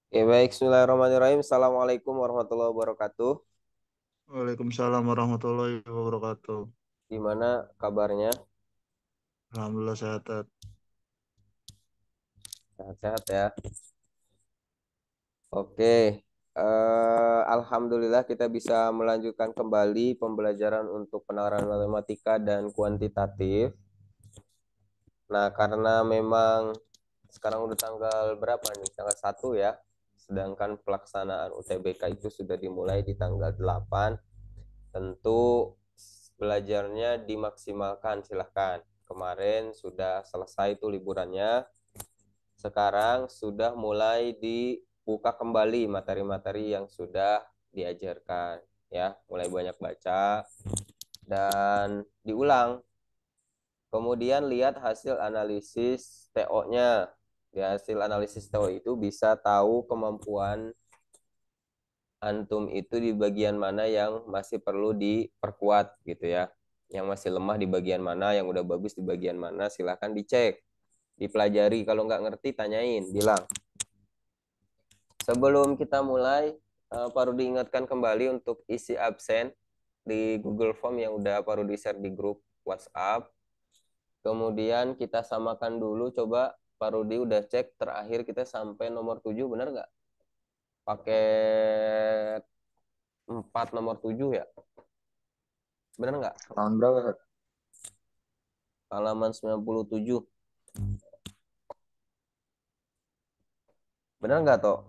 Ya baik, Bismillahirrahmanirrahim. Assalamualaikum warahmatullahi wabarakatuh. Waalaikumsalam warahmatullahi wabarakatuh. Gimana kabarnya? Alhamdulillah sehat. Tat. Sehat-sehat ya. Oke, Alhamdulillah kita bisa melanjutkan kembali pembelajaran untuk penerapan matematika dan kuantitatif. Nah, karena memang sekarang udah tanggal berapa nih? Tanggal 1 ya. Sedangkan pelaksanaan UTBK itu sudah dimulai di tanggal 8. Tentu belajarnya dimaksimalkan, silahkan. Kemarin sudah selesai itu liburannya. Sekarang sudah mulai dibuka kembali materi-materi yang sudah diajarkan. Ya, mulai banyak baca dan diulang. Kemudian lihat hasil analisis TO-nya. Di hasil analisis TO itu bisa tahu kemampuan antum itu di bagian mana yang masih perlu diperkuat gitu ya. Yang masih lemah di bagian mana, yang udah bagus di bagian mana, silahkan dicek, dipelajari. Kalau nggak ngerti, tanyain, bilang. Sebelum kita mulai, perlu diingatkan kembali untuk isi absen di Google Form yang udah perlu di-share di grup WhatsApp. Kemudian kita samakan dulu, coba Pak Rudi udah cek terakhir kita sampai nomor 7, benar nggak? Paket 4 nomor 7 ya? Benar nggak? Tahun berapa? Tat? Halaman 97. Benar nggak toh?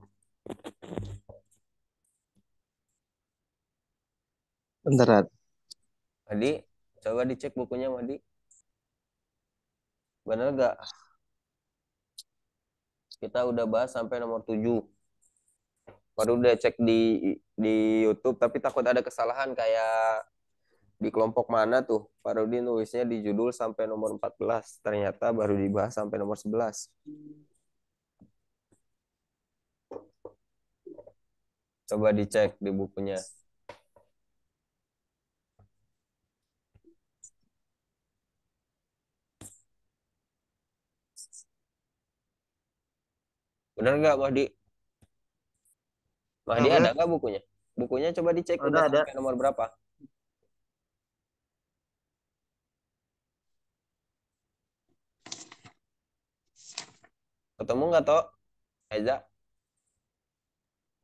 Bentar, Tat. Tadi coba dicek bukunya Madi. Benar nggak? Kita udah bahas sampai nomor 7. Baru udah cek di YouTube tapi takut ada kesalahan kayak di kelompok mana tuh. Pak Rudi nulisnya di judul sampai nomor 14. Ternyata baru dibahas sampai nomor 11. Coba dicek di bukunya. Benar nggak Mahdi? Mahdi ada Kenapa? nggak bukunya? Bukunya coba dicek udah Ada. sampai nomor berapa. Ketemu nggak toh? Eza,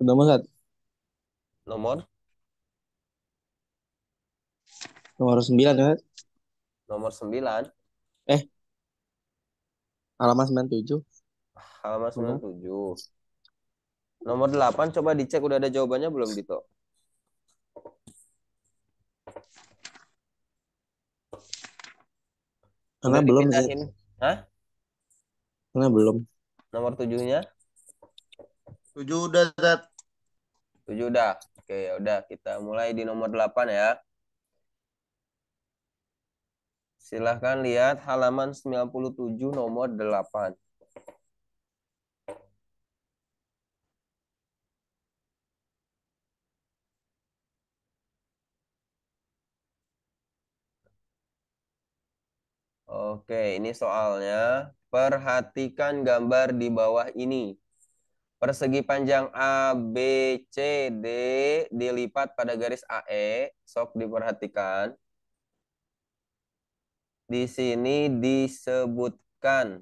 Udah banget. nomor Nomor 9 ya. nomor 9, Eh, halaman 97. halaman Udah. 97. Nomor 8 coba dicek udah ada jawabannya belum Dito? Karena Udah belum sih. dipindahin. Hah? Karena belum. Nomor 7-nya? 7 udah, Tat. 7 udah. Oke, ya udah kita mulai di nomor 8 ya. Silahkan lihat halaman 97 nomor 8. Oke, ini soalnya. Perhatikan gambar di bawah ini. Persegi panjang ABCD dilipat pada garis AE. Sok diperhatikan. Di sini disebutkan.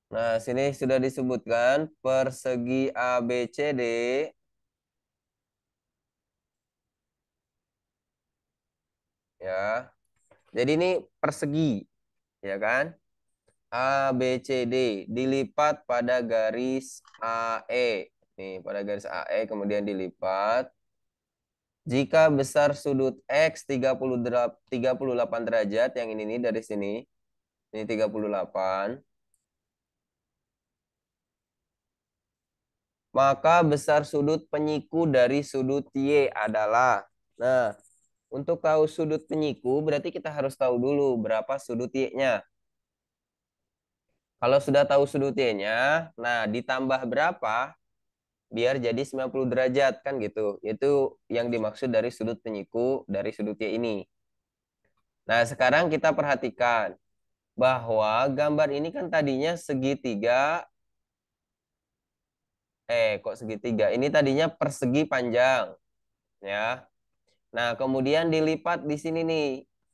Nah, sini sudah disebutkan persegi ABCD ya. Jadi ini persegi, ya kan? A, B, C, D dilipat pada garis AE. Nih, pada garis AE kemudian dilipat. Jika besar sudut X 38 derajat, yang ini nih dari sini, ini 38, maka besar sudut penyiku dari sudut Y adalah, nah, untuk tahu sudut penyiku berarti kita harus tahu dulu berapa sudut Y-nya. Kalau sudah tahu sudut Y-nya, nah ditambah berapa? biar jadi 90 derajat kan gitu. Itu yang dimaksud dari sudut penyiku dari sudutnya ini. Nah, sekarang kita perhatikan bahwa gambar ini kan tadinya segitiga, kok segitiga? Ini tadinya persegi panjang, ya. Nah, kemudian dilipat di sini nih.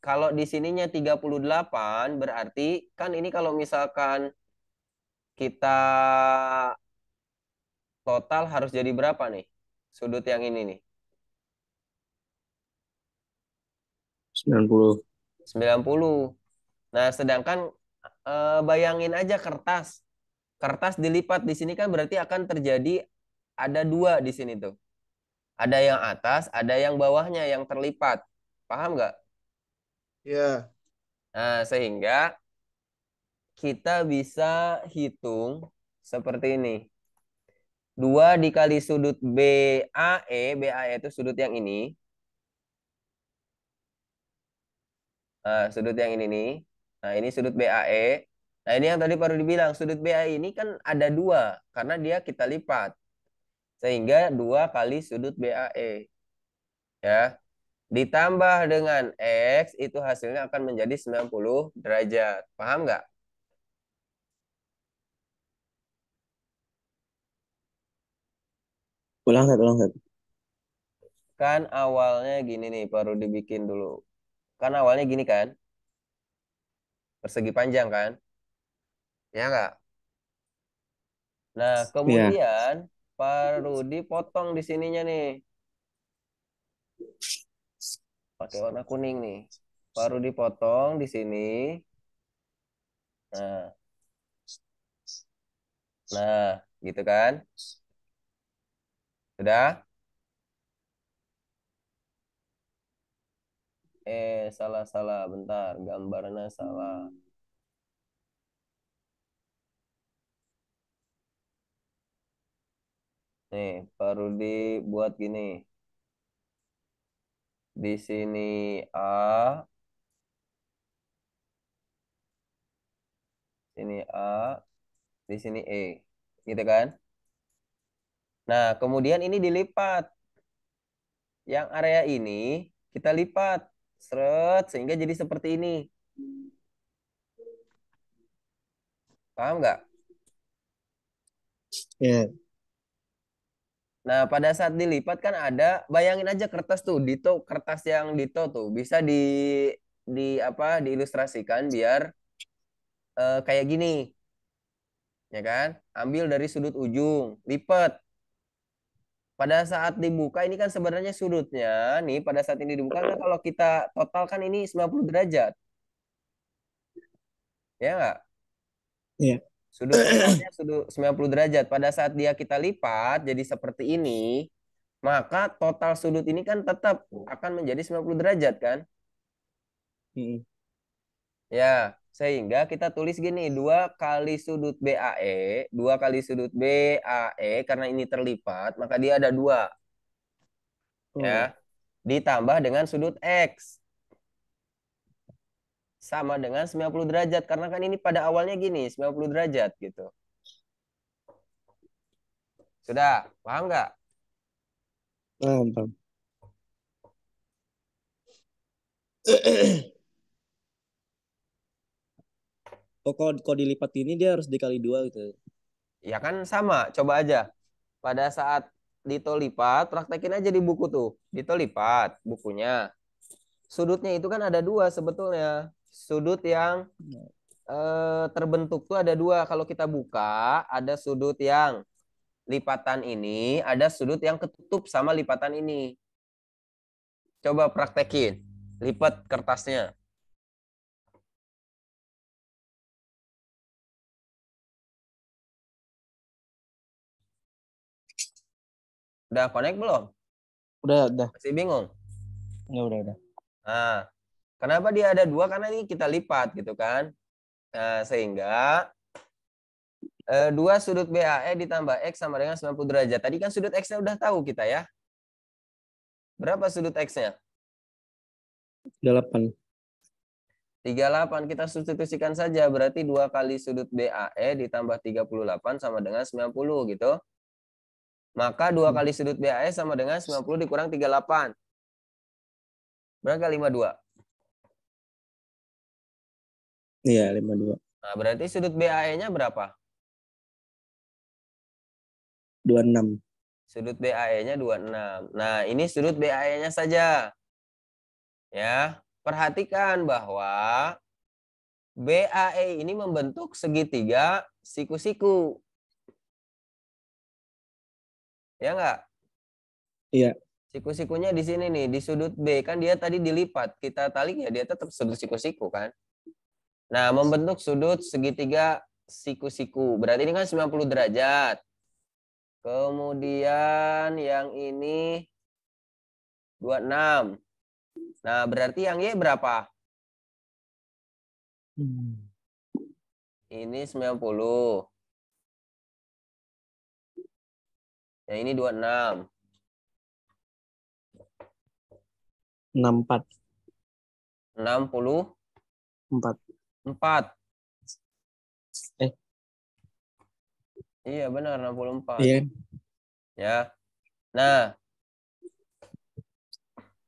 Kalau di sininya 38, berarti kan ini kalau misalkan kita total harus jadi berapa nih? Sudut yang ini nih. 90. 90. Nah, sedangkan bayangin aja kertas. Kertas dilipat di sini kan berarti akan terjadi ada dua di sini tuh. Ada yang atas, ada yang bawahnya yang terlipat. Paham nggak? Ya. Nah, sehingga kita bisa hitung seperti ini. 2 dikali sudut BAE, BAE itu sudut yang ini. Nah, sudut yang ini nih. Nah, ini sudut BAE. Nah, ini yang tadi baru dibilang, sudut BAE ini kan ada dua, karena dia kita lipat. Sehingga 2 kali sudut BAE. Ya. Ditambah dengan X, itu hasilnya akan menjadi 90 derajat. Paham nggak? Ulang satu. Kan awalnya gini nih, baru dibikin dulu. Kan awalnya gini kan, persegi panjang kan? Ya nggak? Nah, Ya. kemudian baru dipotong di sininya nih. Pakai warna kuning nih. Baru dipotong di sini. Nah, nah, gitu kan? Sudah? Salah. Bentar, gambarnya salah. Nih, baru dibuat gini. Di sini A, sini A, di sini E. Gitu kan? Nah, kemudian ini dilipat. Yang area ini kita lipat. Seret, sehingga jadi seperti ini. Paham nggak? Ya. Nah, pada saat dilipat kan ada, bayangin aja kertas tuh, dito kertas yang dito tuh bisa di apa diilustrasikan biar kayak gini, ya kan? Ambil dari sudut ujung, lipat. Pada saat dibuka ini kan sebenarnya sudutnya nih pada saat ini dibuka kan kalau kita totalkan ini 90 derajat, ya nggak? Ya. Sudut totalnya sudut 90 derajat. Pada saat dia kita lipat jadi seperti ini, maka total sudut ini kan tetap akan menjadi 90 derajat kan? Mm. Ya, sehingga kita tulis gini, 2 kali sudut BAE, 2 kali sudut BAE, karena ini terlipat, maka dia ada 2. Oh. Ya, ditambah dengan sudut X. Sama dengan 90 derajat, karena kan ini pada awalnya gini, 90 derajat gitu. Sudah, paham nggak? Paham. Oh, kalau dilipat ini dia harus dikali dua gitu. Ya kan sama, coba aja. Pada saat Dito lipat, praktekin aja di buku tuh. Dito lipat bukunya. Sudutnya itu kan ada 2 sebetulnya. Sudut yang terbentuk tuh ada 2. Kalau kita buka, ada sudut yang lipatan ini, ada sudut yang ketutup sama lipatan ini. Coba praktekin. Lipat kertasnya. Udah connect belum? Udah. Masih bingung? Udah. Nah, kenapa dia ada 2? Karena ini kita lipat gitu kan. Nah, sehingga 2 sudut BAE ditambah X sama dengan 90 derajat. Tadi kan sudut X-nya udah tahu kita ya. Berapa sudut X-nya? 8. 38. Kita substitusikan saja. Berarti 2 kali sudut BAE ditambah 38 sama dengan 90 gitu. Maka 2 kali sudut BAE sama dengan 90 dikurang 38. Berapa 52? Iya, 52. Nah, berarti sudut BAE-nya berapa? 26. Sudut BAE-nya 26. Nah, ini sudut BAE-nya saja. Ya, perhatikan bahwa BAE ini membentuk segitiga siku-siku. Ya enggak? Iya. Siku-sikunya di sini nih, di sudut B. Kan dia tadi dilipat. Kita tarik ya, dia tetap sudut siku-siku kan. Nah, membentuk sudut segitiga siku-siku. Berarti ini kan 90 derajat. Kemudian yang ini 26. Nah, berarti yang Y berapa? Ini 90. Yang ini 26. 64. 64. 4. Iya, benar 64. Iya. Ya. Nah,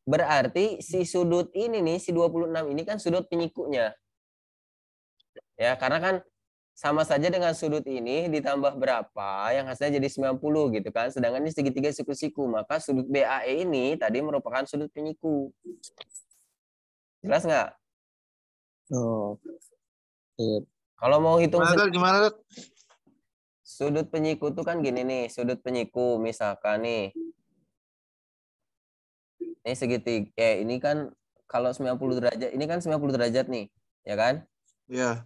berarti si sudut ini nih, si 26 ini kan sudut penyikunya. Ya, karena kan sama saja dengan sudut ini ditambah berapa, yang hasilnya jadi 90 gitu kan. Sedangkan ini segitiga siku-siku, maka sudut BAE ini tadi merupakan sudut penyiku. Jelas nggak? Oh. Iya. Kalau mau hitung Gimana? sudut penyiku tuh kan gini nih, sudut penyiku misalkan nih. Ini segitiga, ini kan kalau 90 derajat, ini kan 90 derajat nih, ya kan? Ya.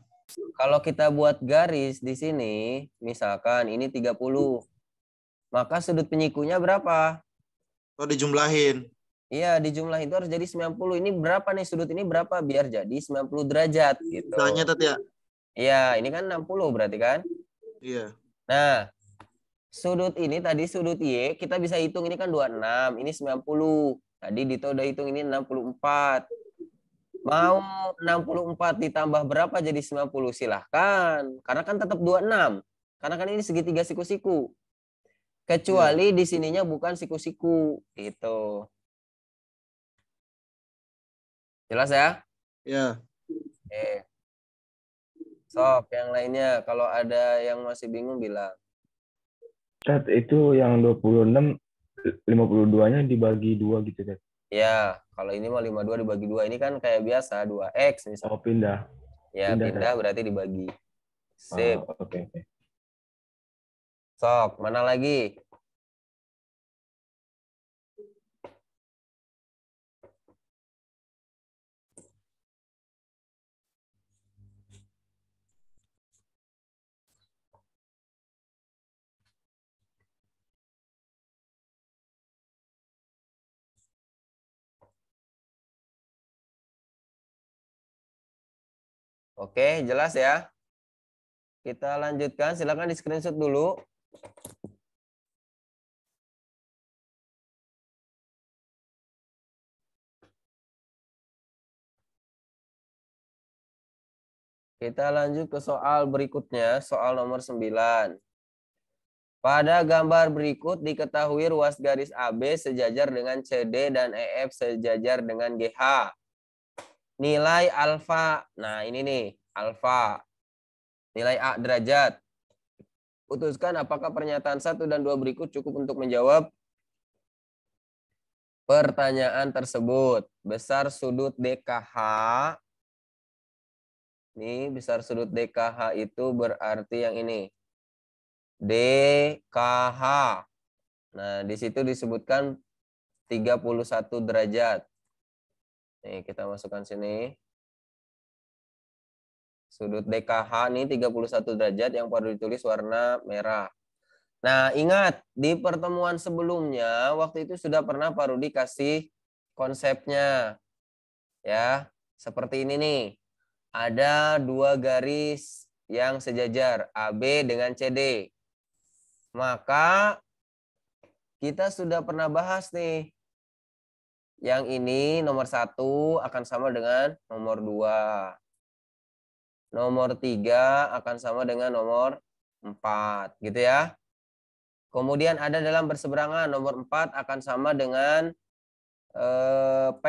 Kalau kita buat garis di sini, misalkan ini 30, maka sudut penyikunya berapa? Oh, dijumlahin. Iya, dijumlah itu harus jadi 90. Ini berapa nih sudut ini berapa biar jadi 90 derajat gitu. Tanya tadi ya. Iya, ini kan 60 berarti kan? Iya. Nah, sudut ini tadi sudut Y kita bisa hitung ini kan 26, ini 90. Tadi Dito udah hitung ini 64. Mau 64 ditambah berapa jadi 90? Silahkan. Karena kan tetap 26. Karena kan ini segitiga siku-siku. Kecuali di sininya bukan siku-siku. Gitu. Jelas ya? Ya. Oke. Sok, yang lainnya. Kalau ada yang masih bingung bilang. Cat, itu yang 26, 52-nya dibagi 2 gitu, Cat. Ya, kalau ini mau 52 dibagi 2. Ini kan kayak biasa, 2X misalnya. Oh, pindah. Ya, pindah berarti dibagi. Sip. Oke. Sok, mana lagi? Oke, jelas ya? Kita lanjutkan. Silakan di screenshot dulu. Kita lanjut ke soal berikutnya, soal nomor 9. Pada gambar berikut diketahui ruas garis AB sejajar dengan CD dan EF sejajar dengan GH. Nilai alfa, nah ini nih, alfa. Nilai A derajat. Putuskan apakah pernyataan 1 dan 2 berikut cukup untuk menjawab pertanyaan tersebut. Besar sudut DKH. Ini besar sudut DKH itu berarti yang ini. DKH. Nah, di situ disebutkan 31 derajat. Nih, kita masukkan sini. Sudut DKH ini 31 derajat yang perlu ditulis warna merah. Nah, ingat, di pertemuan sebelumnya, waktu itu sudah pernah Pak Rudi kasih konsepnya. Ya, seperti ini nih. Ada 2 garis yang sejajar, AB dengan CD. Maka kita sudah pernah bahas nih. Yang ini nomor 1 akan sama dengan nomor 2. Nomor 3 akan sama dengan nomor 4. Gitu ya. Kemudian ada dalam berseberangan, nomor 4 akan sama dengan P.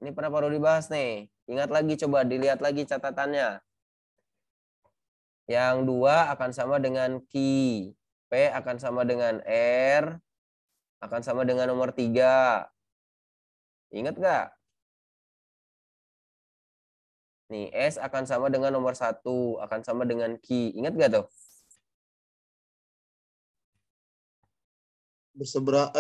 Ini pernah baru dibahas nih. Ingat lagi, coba dilihat lagi catatannya. Yang 2 akan sama dengan Q. P akan sama dengan R. Akan sama dengan nomor 3. Ingat nggak? Nih, S akan sama dengan nomor 1. Akan sama dengan Q. Ingat nggak tuh?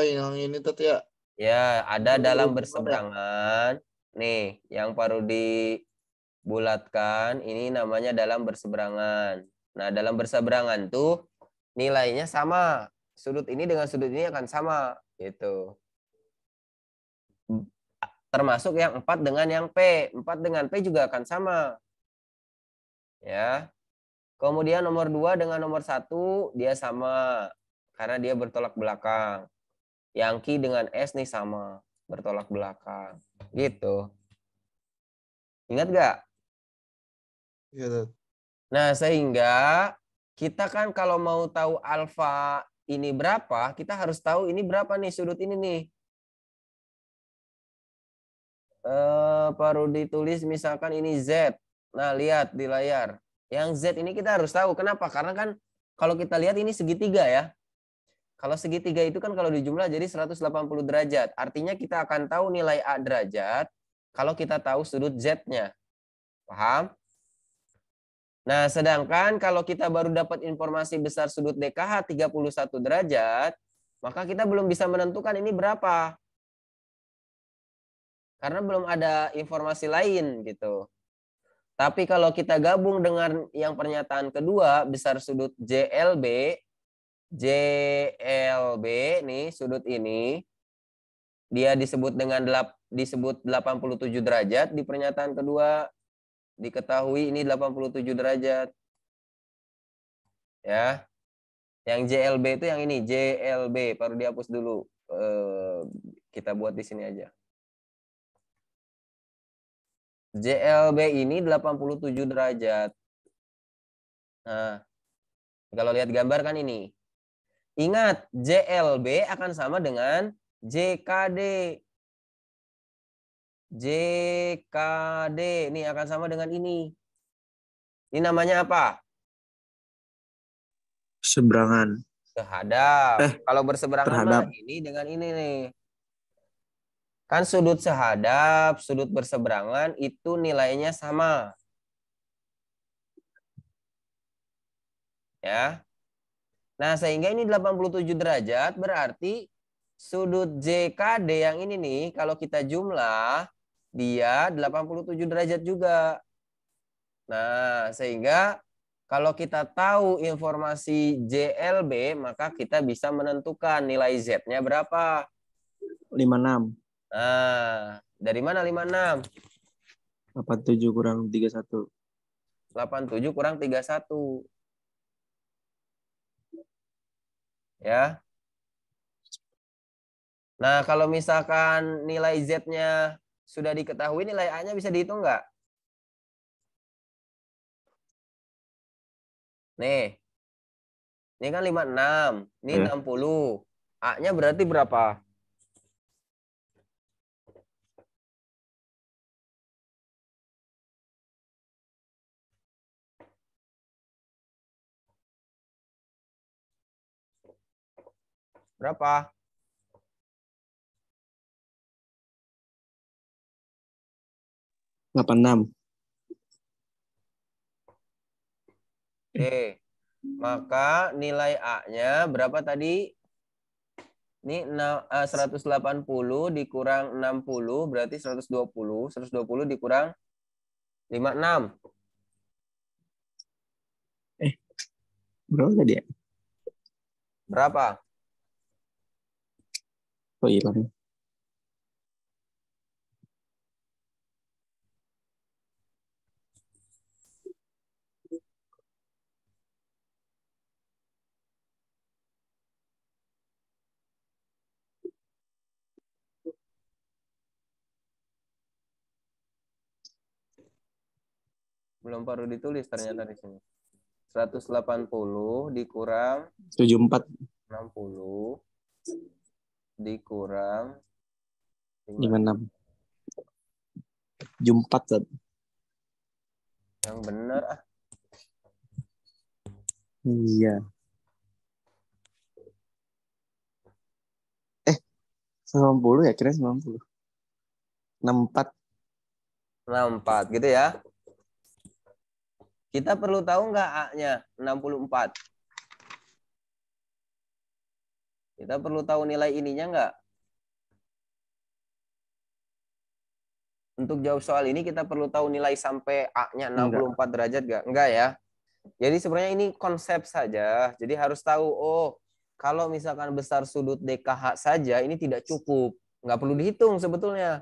Yang ini tadi ya. Ya, ada Nomor dalam berhubungan ya. berseberangan. Nih, yang baru dibulatkan, ini namanya dalam berseberangan. Nah, dalam berseberangan tuh nilainya sama. Sudut ini dengan sudut ini akan sama. Gitu. Termasuk yang 4 dengan yang P. 4 dengan P juga akan sama. Ya. Kemudian nomor 2 dengan nomor 1, dia sama. Karena dia bertolak belakang. Yang Q dengan S nih sama. Bertolak belakang. Gitu. Ingat gak? Iya, Tat. Nah, sehingga kita kan kalau mau tahu alfa ini berapa, kita harus tahu ini berapa nih sudut ini nih. Baru ditulis misalkan ini Z. Nah, lihat di layar. Yang Z ini kita harus tahu. Kenapa? Karena kan kalau kita lihat ini segitiga ya. Kalau segitiga itu kan kalau dijumlah jadi 180 derajat. Artinya kita akan tahu nilai A derajat kalau kita tahu sudut Z-nya. Paham? Nah, sedangkan kalau kita baru dapat informasi besar sudut DKH 31 derajat, maka kita belum bisa menentukan ini berapa. Karena belum ada informasi lain gitu. Tapi kalau kita gabung dengan yang pernyataan kedua, besar sudut JLB nih, sudut ini, dia disebut dengan disebut 87 derajat di pernyataan kedua, diketahui ini 87 derajat. Ya. Yang JLB itu yang ini, JLB, baru dihapus dulu. Kita buat di sini aja. JLB ini 87 derajat. Nah, kalau lihat gambar kan ini. Ingat, JLB akan sama dengan JKD. JKD ini akan sama dengan ini. Ini namanya apa? Seberangan. Sehadap. Kalau berseberangan terhadap. mah ini dengan ini nih. Kan sudut sehadap, sudut berseberangan itu nilainya sama. Ya. Nah, sehingga ini 87 derajat berarti sudut JKD yang ini nih kalau kita jumlah dia 87 derajat juga. Nah, sehingga kalau kita tahu informasi JLB maka kita bisa menentukan nilai Z-nya berapa. 56. Nah, dari mana 56? 87 kurang 31. 87 kurang 31. Ya. Nah, kalau misalkan nilai Z-nya sudah diketahui, nilai A-nya bisa dihitung nggak? Nih. Ini kan 56. Ini 60. A-nya berarti berapa? Berapa? Enam. Oke. Maka nilai A-nya berapa tadi? Ini 180 dikurang 60 berarti 120. 120 dikurang 56. Berapa tadi ya? Berapa? Oh, hilang. Belum baru ditulis ternyata di sini. 180 dikurang 74. 60 dikurang 56. Jumpat, Tad. Yang benar ah. Iya. 90 ya, kira 90. 64. 64 gitu ya. Kita perlu tahu nggak A-nya 64? Kita perlu tahu nilai ininya nggak? Untuk jawab soal ini kita perlu tahu nilai sampai A-nya 64 derajat nggak? Enggak ya. Jadi sebenarnya ini konsep saja. Jadi harus tahu, oh kalau misalkan besar sudut DKH saja ini tidak cukup. Nggak perlu dihitung sebetulnya.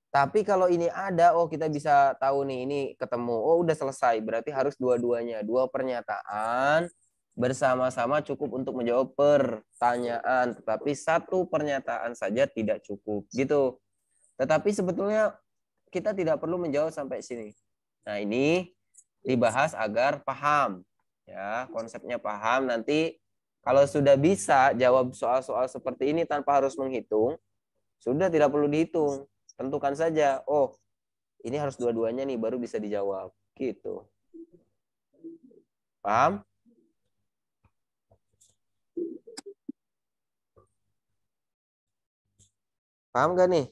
Tapi kalau ini ada, oh kita bisa tahu nih, ini ketemu. Oh udah selesai, berarti harus dua-duanya. Dua pernyataan bersama-sama cukup untuk menjawab pertanyaan. Tetapi satu pernyataan saja tidak cukup. Gitu. Tetapi sebetulnya kita tidak perlu menjawab sampai sini. Nah ini dibahas agar paham. Ya, konsepnya paham. Nanti kalau sudah bisa jawab soal-soal seperti ini tanpa harus menghitung, sudah tidak perlu dihitung. Tentukan saja, oh ini harus dua-duanya nih baru bisa dijawab. Gitu. Paham? Paham gak nih?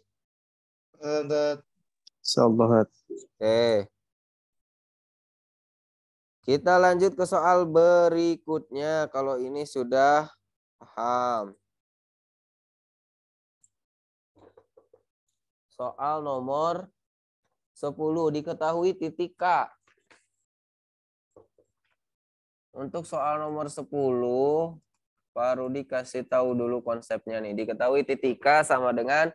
Insyaallah. Oke. Kita lanjut ke soal berikutnya. Kalau ini sudah paham. Soal nomor 10. Diketahui titik K. Untuk soal nomor 10, baru dikasih tahu dulu konsepnya nih. Diketahui titik K sama dengan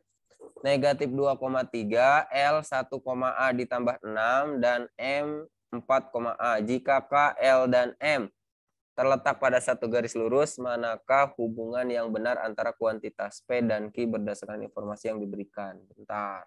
negatif 2,3, L 1,A ditambah 6, dan M 4,A. Jika K, L, dan M terletak pada satu garis lurus, manakah hubungan yang benar antara kuantitas P dan Q berdasarkan informasi yang diberikan? Bentar.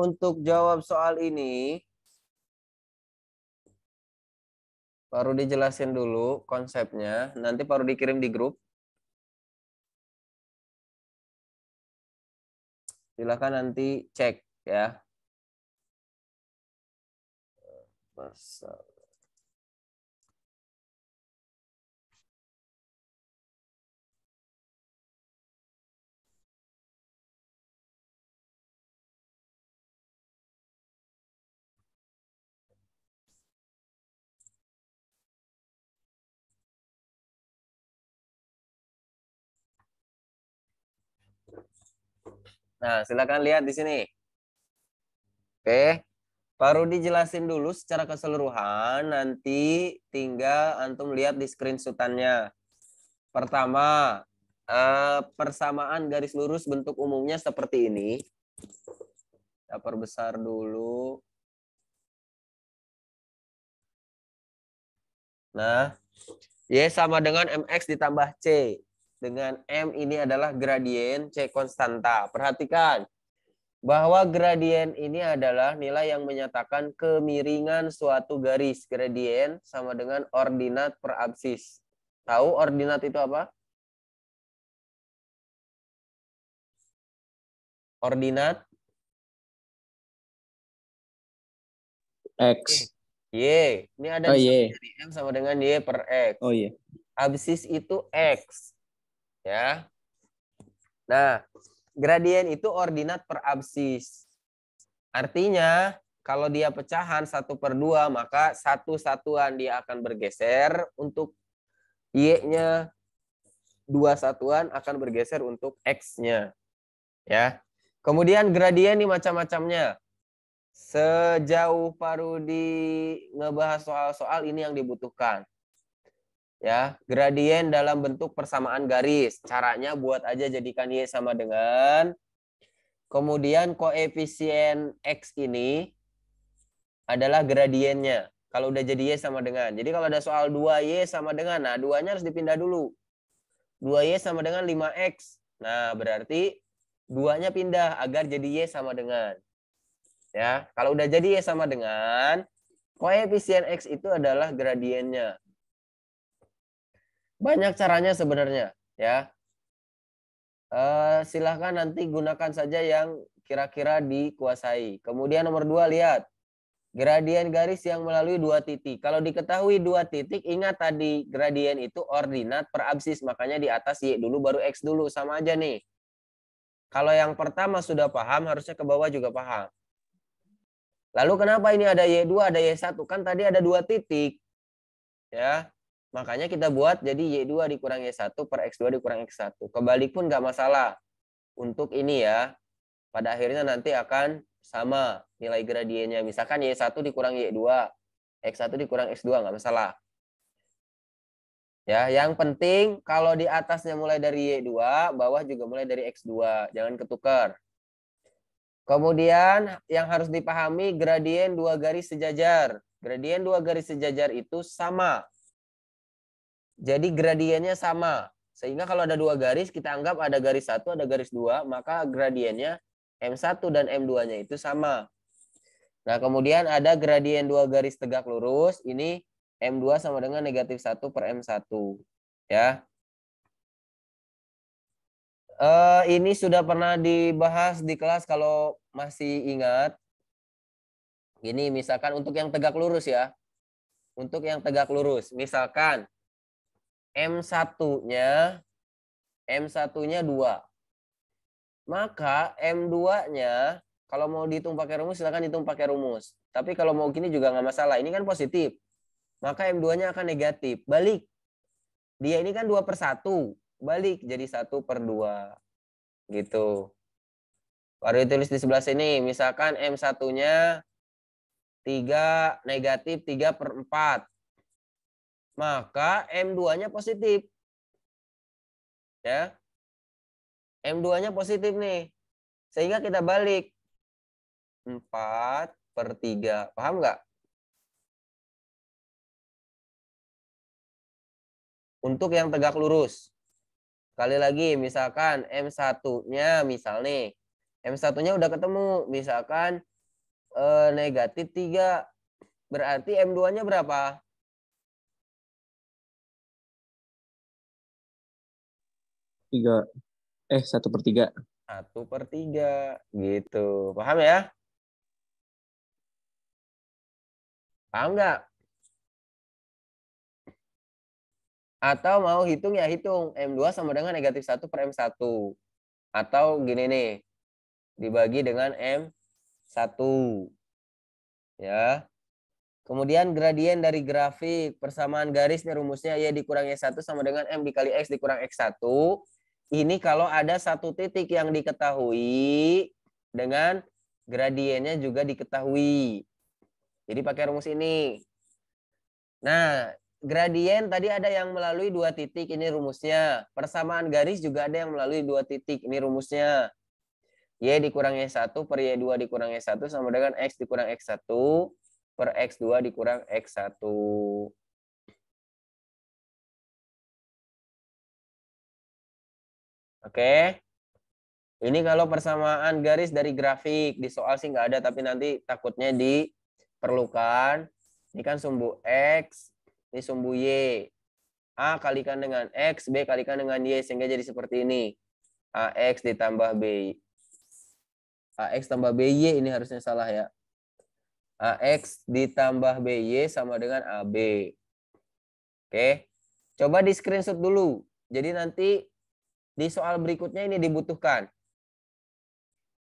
Untuk jawab soal ini, baru dijelasin dulu konsepnya, nanti baru dikirim di grup. Silakan nanti cek ya. Nah, silakan lihat di sini. Oke. Baru dijelasin dulu secara keseluruhan, nanti tinggal antum lihat di screenshotannya. Pertama, persamaan garis lurus bentuk umumnya seperti ini. Kita perbesar dulu. Nah, Y sama dengan MX ditambah C. Dengan M ini adalah gradien, C konstanta. Perhatikan bahwa gradien ini adalah nilai yang menyatakan kemiringan suatu garis. Gradien sama dengan ordinat per absis. Tahu ordinat itu apa? Ordinat X. Y. Ini ada Oh, di Y. M sama dengan Y per X. Oh iya. Absis itu X. Ya. Nah, gradien itu ordinat per absis. Artinya, kalau dia pecahan 1/2, maka satu satuan dia akan bergeser. Untuk Y-nya 2 satuan akan bergeser untuk X-nya. Ya. Kemudian gradien ini macam-macamnya. Sejauh Parudi ngebahas soal-soal ini yang dibutuhkan. Ya, gradien dalam bentuk persamaan garis. Caranya buat aja jadikan Y sama dengan. Kemudian koefisien X ini adalah gradiennya. Kalau udah jadi Y sama dengan. Jadi kalau ada soal 2Y sama dengan. Nah, 2-nya harus dipindah dulu. 2Y sama dengan 5X. Nah, berarti 2-nya pindah agar jadi Y sama dengan. Ya, kalau udah jadi Y sama dengan, koefisien X itu adalah gradiennya. Banyak caranya sebenarnya, ya. Silahkan nanti gunakan saja yang kira-kira dikuasai. Kemudian nomor 2, lihat. Gradien garis yang melalui 2 titik. Kalau diketahui 2 titik, ingat tadi gradien itu ordinat per absis. Makanya di atas Y dulu baru X dulu. Sama aja nih. Kalau yang pertama sudah paham, harusnya ke bawah juga paham. Lalu kenapa ini ada Y2, ada Y1? Kan tadi ada 2 titik. Ya. Makanya kita buat jadi Y2 dikurang Y1 per X2 dikurang X1. Kebalik pun nggak masalah. Untuk ini ya, pada akhirnya nanti akan sama nilai gradiennya. Misalkan Y1 dikurang Y2, X1 dikurang X2, nggak masalah. Ya, yang penting kalau di atasnya mulai dari Y2, bawah juga mulai dari X2. Jangan ketukar. Kemudian yang harus dipahami gradien 2 garis sejajar. Gradien 2 garis sejajar itu sama. Jadi gradiennya sama. Sehingga kalau ada 2 garis, kita anggap ada garis 1, ada garis 2, maka gradiennya M1 dan M2-nya itu sama. Nah, kemudian ada gradien 2 garis tegak lurus. Ini M2 sama dengan negatif 1 per M1. Ya. Ini sudah pernah dibahas di kelas kalau masih ingat. Gini, misalkan untuk yang tegak lurus ya. Untuk yang tegak lurus. Misalkan M1-nya 2. Maka M2-nya kalau mau dihitung pakai rumus silakan hitung pakai rumus. Tapi kalau mau gini juga nggak masalah. Ini kan positif. Maka M2-nya akan negatif. Balik. Dia ini kan 2/1. Balik jadi 1/2. Gitu. Baru ditulis di sebelah sini. Misalkan M1-nya 3 negatif 3/4. Maka M2-nya positif. Ya. M2-nya positif nih. Sehingga kita balik. 4/3. Paham nggak? Untuk yang tegak lurus. Sekali lagi, misalkan M1-nya, misal nih. M1-nya udah ketemu. Misalkan negatif 3. Berarti M2-nya berapa? 3. 1/3. 1/3. Gitu. Paham ya? Paham nggak? Atau mau hitung ya hitung. M2 sama dengan negatif 1 per M1. Atau gini nih. Dibagi dengan M1. Ya. Kemudian gradien dari grafik. Persamaan garis nih rumusnya Y dikurang Y1 sama dengan M dikali X dikurang X1. Ini kalau ada satu titik yang diketahui dengan gradiennya juga diketahui. Jadi pakai rumus ini. Nah, gradien tadi ada yang melalui 2 titik, ini rumusnya. Persamaan garis juga ada yang melalui 2 titik, ini rumusnya. Y dikurang Y1 per Y2 dikurang Y1 sama dengan X dikurang X1 per X2 dikurang X1. Oke. Ini kalau persamaan garis dari grafik. Di soal sih nggak ada, tapi nanti takutnya diperlukan. Ini kan sumbu X, ini sumbu Y. A kalikan dengan X, B kalikan dengan Y. Sehingga jadi seperti ini. AX ditambah B. AX tambah BY ini harusnya salah ya. AX ditambah BY sama dengan AB. Oke. Coba di screenshot dulu. Jadi nanti di soal berikutnya ini dibutuhkan.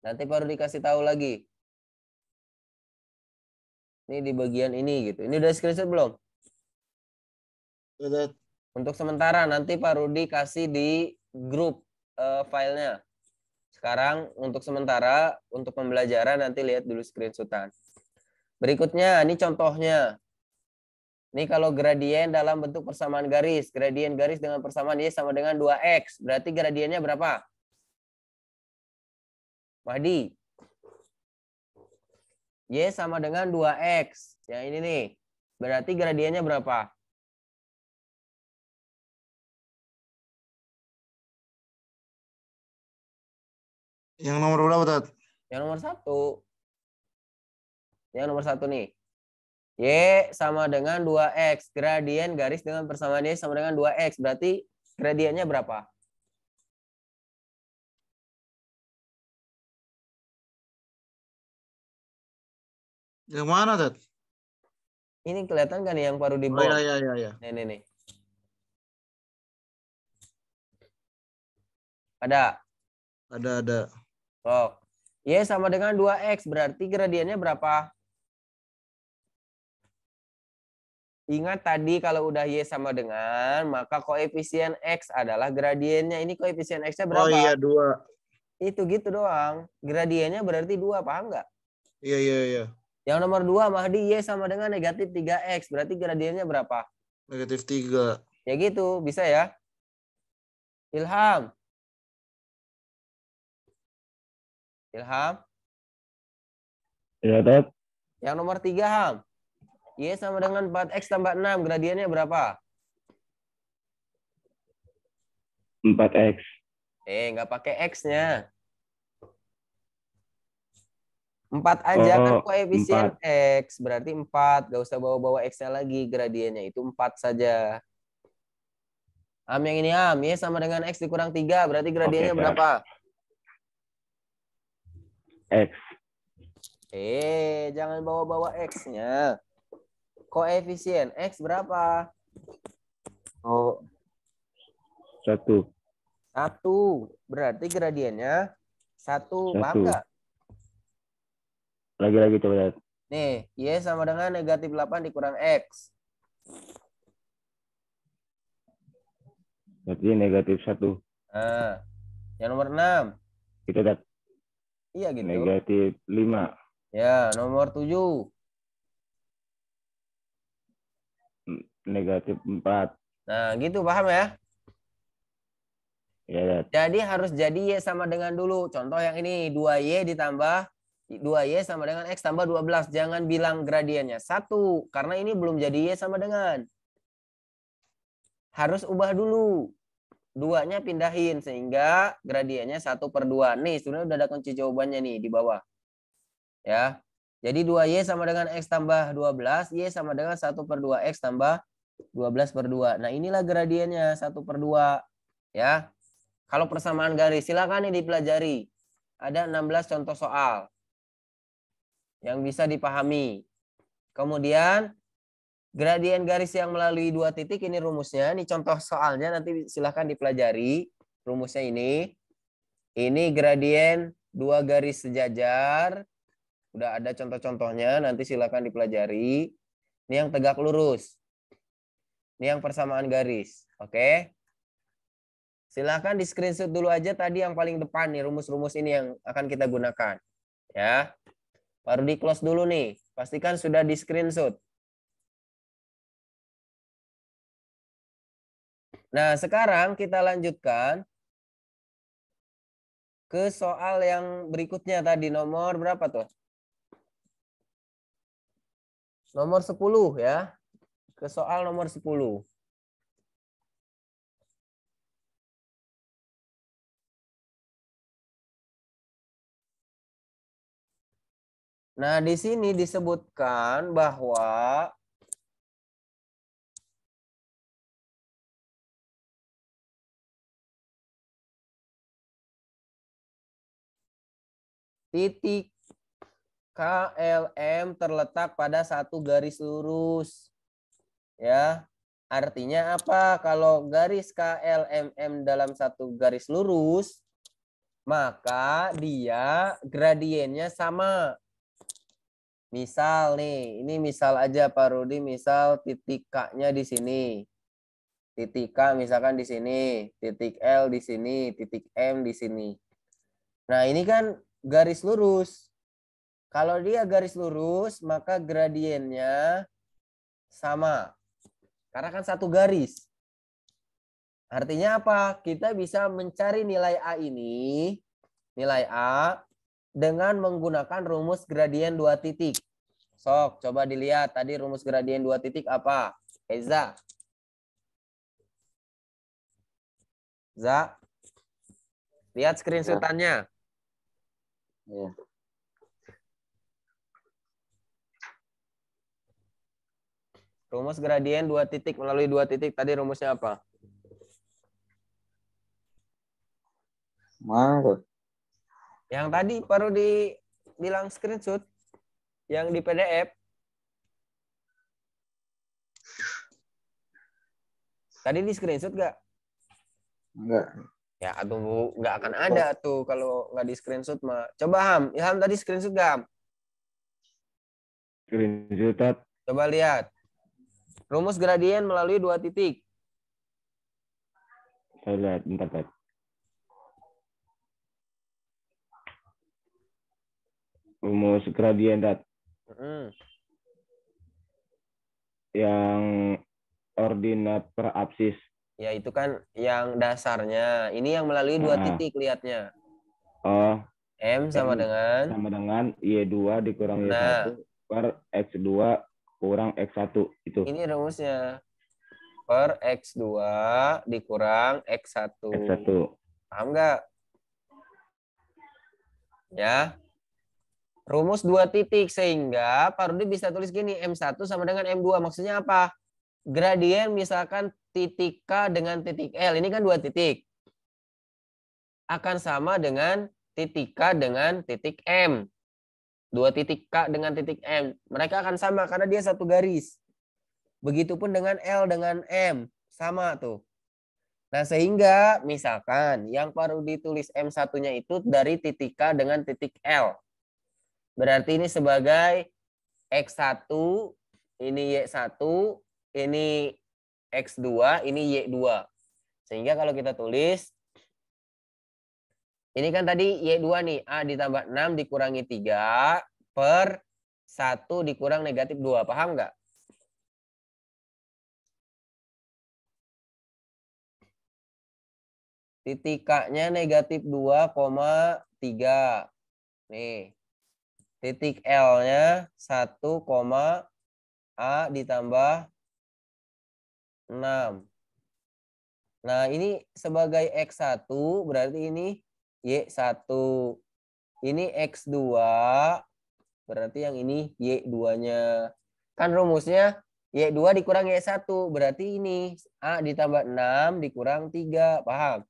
Nanti baru dikasih tahu lagi. Ini di bagian ini gitu. Ini udah screenshot belum? Udah. Untuk sementara nanti Pak Rudi kasih di grup filenya. Sekarang untuk sementara, untuk pembelajaran nanti lihat dulu screenshotan. Berikutnya, ini contohnya. Ini kalau gradien dalam bentuk persamaan garis. Gradien garis dengan persamaan Y sama dengan 2X. Berarti gradiennya berapa? Mahdi. Y sama dengan 2X. Yang ini nih. Berarti gradiennya berapa? Yang nomor berapa, Tat? Yang nomor 1. Yang nomor 1 nih. Y sama dengan 2X. Gradien garis dengan persamaan Y sama dengan 2X. Berarti gradiennya berapa? Yang mana, Tat? Ini kelihatan kan yang baru di Oh bawah? iya. Nih. Ada? Ada. Oh. Y sama dengan 2X. Berarti gradiennya berapa? Ingat tadi kalau udah Y sama dengan, maka koefisien X adalah gradiennya. Ini koefisien X-nya berapa? Oh iya, 2. Itu gitu doang. Gradiennya berarti 2, paham nggak? Iya. Yang nomor 2, Mahdi, Y sama dengan negatif 3X. Berarti gradiennya berapa? Negatif 3. Ya gitu, bisa ya? Ilham. Ya, Tat. Yang nomor 3, Ham. Y sama dengan 4X tambah 6. Gradiennya berapa? 4X. Nggak pakai X-nya. 4 aja kan koefisien 4. X. Berarti 4. Nggak usah bawa-bawa X-nya lagi. Gradiennya itu 4 saja. Am yang ini, Am. Y sama dengan X dikurang 3. Berarti gradiennya berapa? X. Jangan bawa-bawa X-nya. Koefisien X berapa? Oh. 1. 1. Berarti gradiennya 1. Paham nggak? Lagi coba lihat. Nih, Y sama dengan negatif 8 dikurang X. Berarti negatif 1. Nah, yang nomor 6. Kita lihat. Iya gitu. Negatif 5. Ya, nomor 7. Negatif 4. Nah, gitu paham ya? Ya. Jadi harus jadi Y sama dengan dulu. Contoh yang ini, 2Y ditambah 2Y sama dengan X tambah 12. Jangan bilang gradiennya 1. Karena ini belum jadi Y sama dengan. Harus ubah dulu. 2-nya pindahin sehingga gradiennya 1/2. Nih, sebenarnya udah ada kunci jawabannya nih di bawah. Ya. Jadi 2Y sama dengan X tambah 12. Y sama dengan 1/2 X tambah 12/2. Nah, inilah gradiennya 1/2. Ya. Kalau persamaan garis, silakan nih dipelajari. Ada 16 contoh soal yang bisa dipahami. Kemudian, gradien garis yang melalui 2 titik, ini rumusnya. Ini contoh soalnya, nanti silakan dipelajari. Rumusnya ini. Ini gradien 2 garis sejajar. Udah ada contoh-contohnya, nanti silakan dipelajari. Ini yang tegak lurus. Ini yang persamaan garis. Oke? Silakan di screenshot dulu aja tadi yang paling depan nih, rumus-rumus ini yang akan kita gunakan. Ya. Baru di close dulu nih. Pastikan sudah di screenshot. Nah, sekarang kita lanjutkan ke soal yang berikutnya tadi. Nomor berapa tuh? Nomor 10 ya. Ke soal nomor 10. Nah, di sini disebutkan bahwa titik KLM terletak pada satu garis lurus. Ya. Artinya apa? Kalau garis KLMM dalam satu garis lurus, maka dia gradiennya sama. Misal nih, ini misal aja Pak Rudi, misal titik K-nya di sini. Titik K misalkan di sini, titik L di sini, titik M di sini. Nah, ini kan garis lurus. Kalau dia garis lurus, maka gradiennya sama. Karena kan satu garis. Artinya apa? Kita bisa mencari nilai A ini, nilai A, dengan menggunakan rumus gradien 2 titik. Sok, coba dilihat tadi rumus gradien 2 titik apa? Eza. Za. Lihat screenshotannya. Iya. Rumus gradien 2 titik melalui 2 titik tadi rumusnya apa? Mana tuh? Yang tadi baru dibilang screenshot. Yang di PDF. Tadi di screenshot gak? Enggak. Ya, atau nggak akan ada tuh kalau nggak di screenshot mah. Coba Ham, Ilham tadi screenshot gak Ham? Screenshot. Coba lihat. Rumus gradien melalui 2 titik. Saya lihat, bentar, Tat. Rumus gradien, Tat. Yang ordinat per absis. Ya itu kan yang dasarnya. Ini yang melalui 2 titik lihatnya. Oh, M sama dengan Y2 dikurang Y1 per X2 kurang X1. Itu. ini rumusnya. Per X2 dikurang X1. X1. Paham nggak? Ya. Rumus 2 titik sehingga Pak Rudi bisa tulis gini, M1 sama dengan M2. Maksudnya apa? Gradien misalkan titik K dengan titik L. Ini kan 2 titik. Akan sama dengan titik K dengan titik M. 2 titik K dengan titik M. Mereka akan sama karena dia satu garis. Begitupun dengan L dengan M. Sama tuh. Nah sehingga misalkan yang perlu ditulis M1-nya itu dari titik K dengan titik L. Berarti ini sebagai X1, ini Y1, ini X2, ini Y2. Sehingga kalau kita tulis, ini kan tadi Y2 nih, A ditambah 6 dikurangi 3 per 1 dikurang negatif 2. Paham nggak? Titik K-nya negatif 2,3. Nih. Titik L-nya 1, A ditambah 6. Nah, ini sebagai X1 berarti ini Y1. Ini X2 berarti yang ini Y2-nya. Kan rumusnya Y2 dikurang Y1 berarti ini A ditambah 6 dikurang 3. Paham?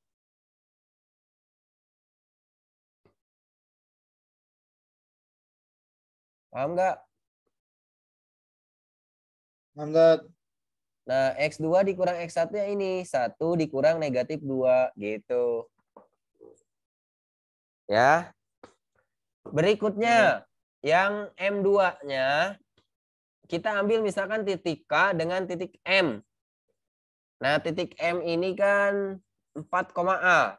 Paham nggak? Mantap. Nah, X2 dikurang X1-nya ini. 1 dikurang negatif 2. Gitu. Ya. Berikutnya, yang M2-nya, kita ambil misalkan titik K dengan titik M. Nah, titik M ini kan 4, A.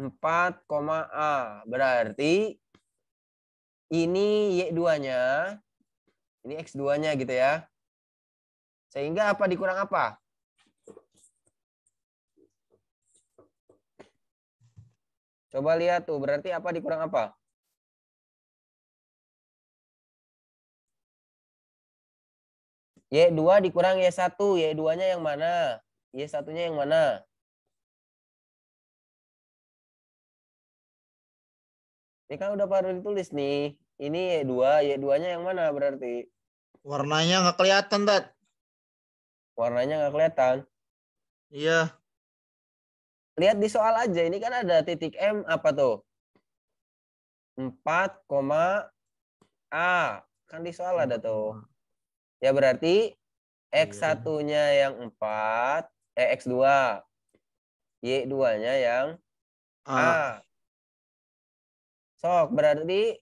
4, A. Berarti ini Y2-nya, ini X2-nya gitu ya. Sehingga apa dikurang apa? Coba lihat tuh, berarti apa dikurang apa? Y2 dikurang Y1, Y2-nya yang mana? Y1-nya yang mana? Ini kan udah baru ditulis nih. Ini Y2, Y2-nya yang mana berarti? Warnanya nggak kelihatan, Tat. Warnanya nggak kelihatan. Iya. Lihat di soal aja, ini kan ada titik M apa tuh? 4, A. Kan di soal ada tuh. Ya berarti X1-nya yang 4, X2. Y2-nya yang A. Sok, berarti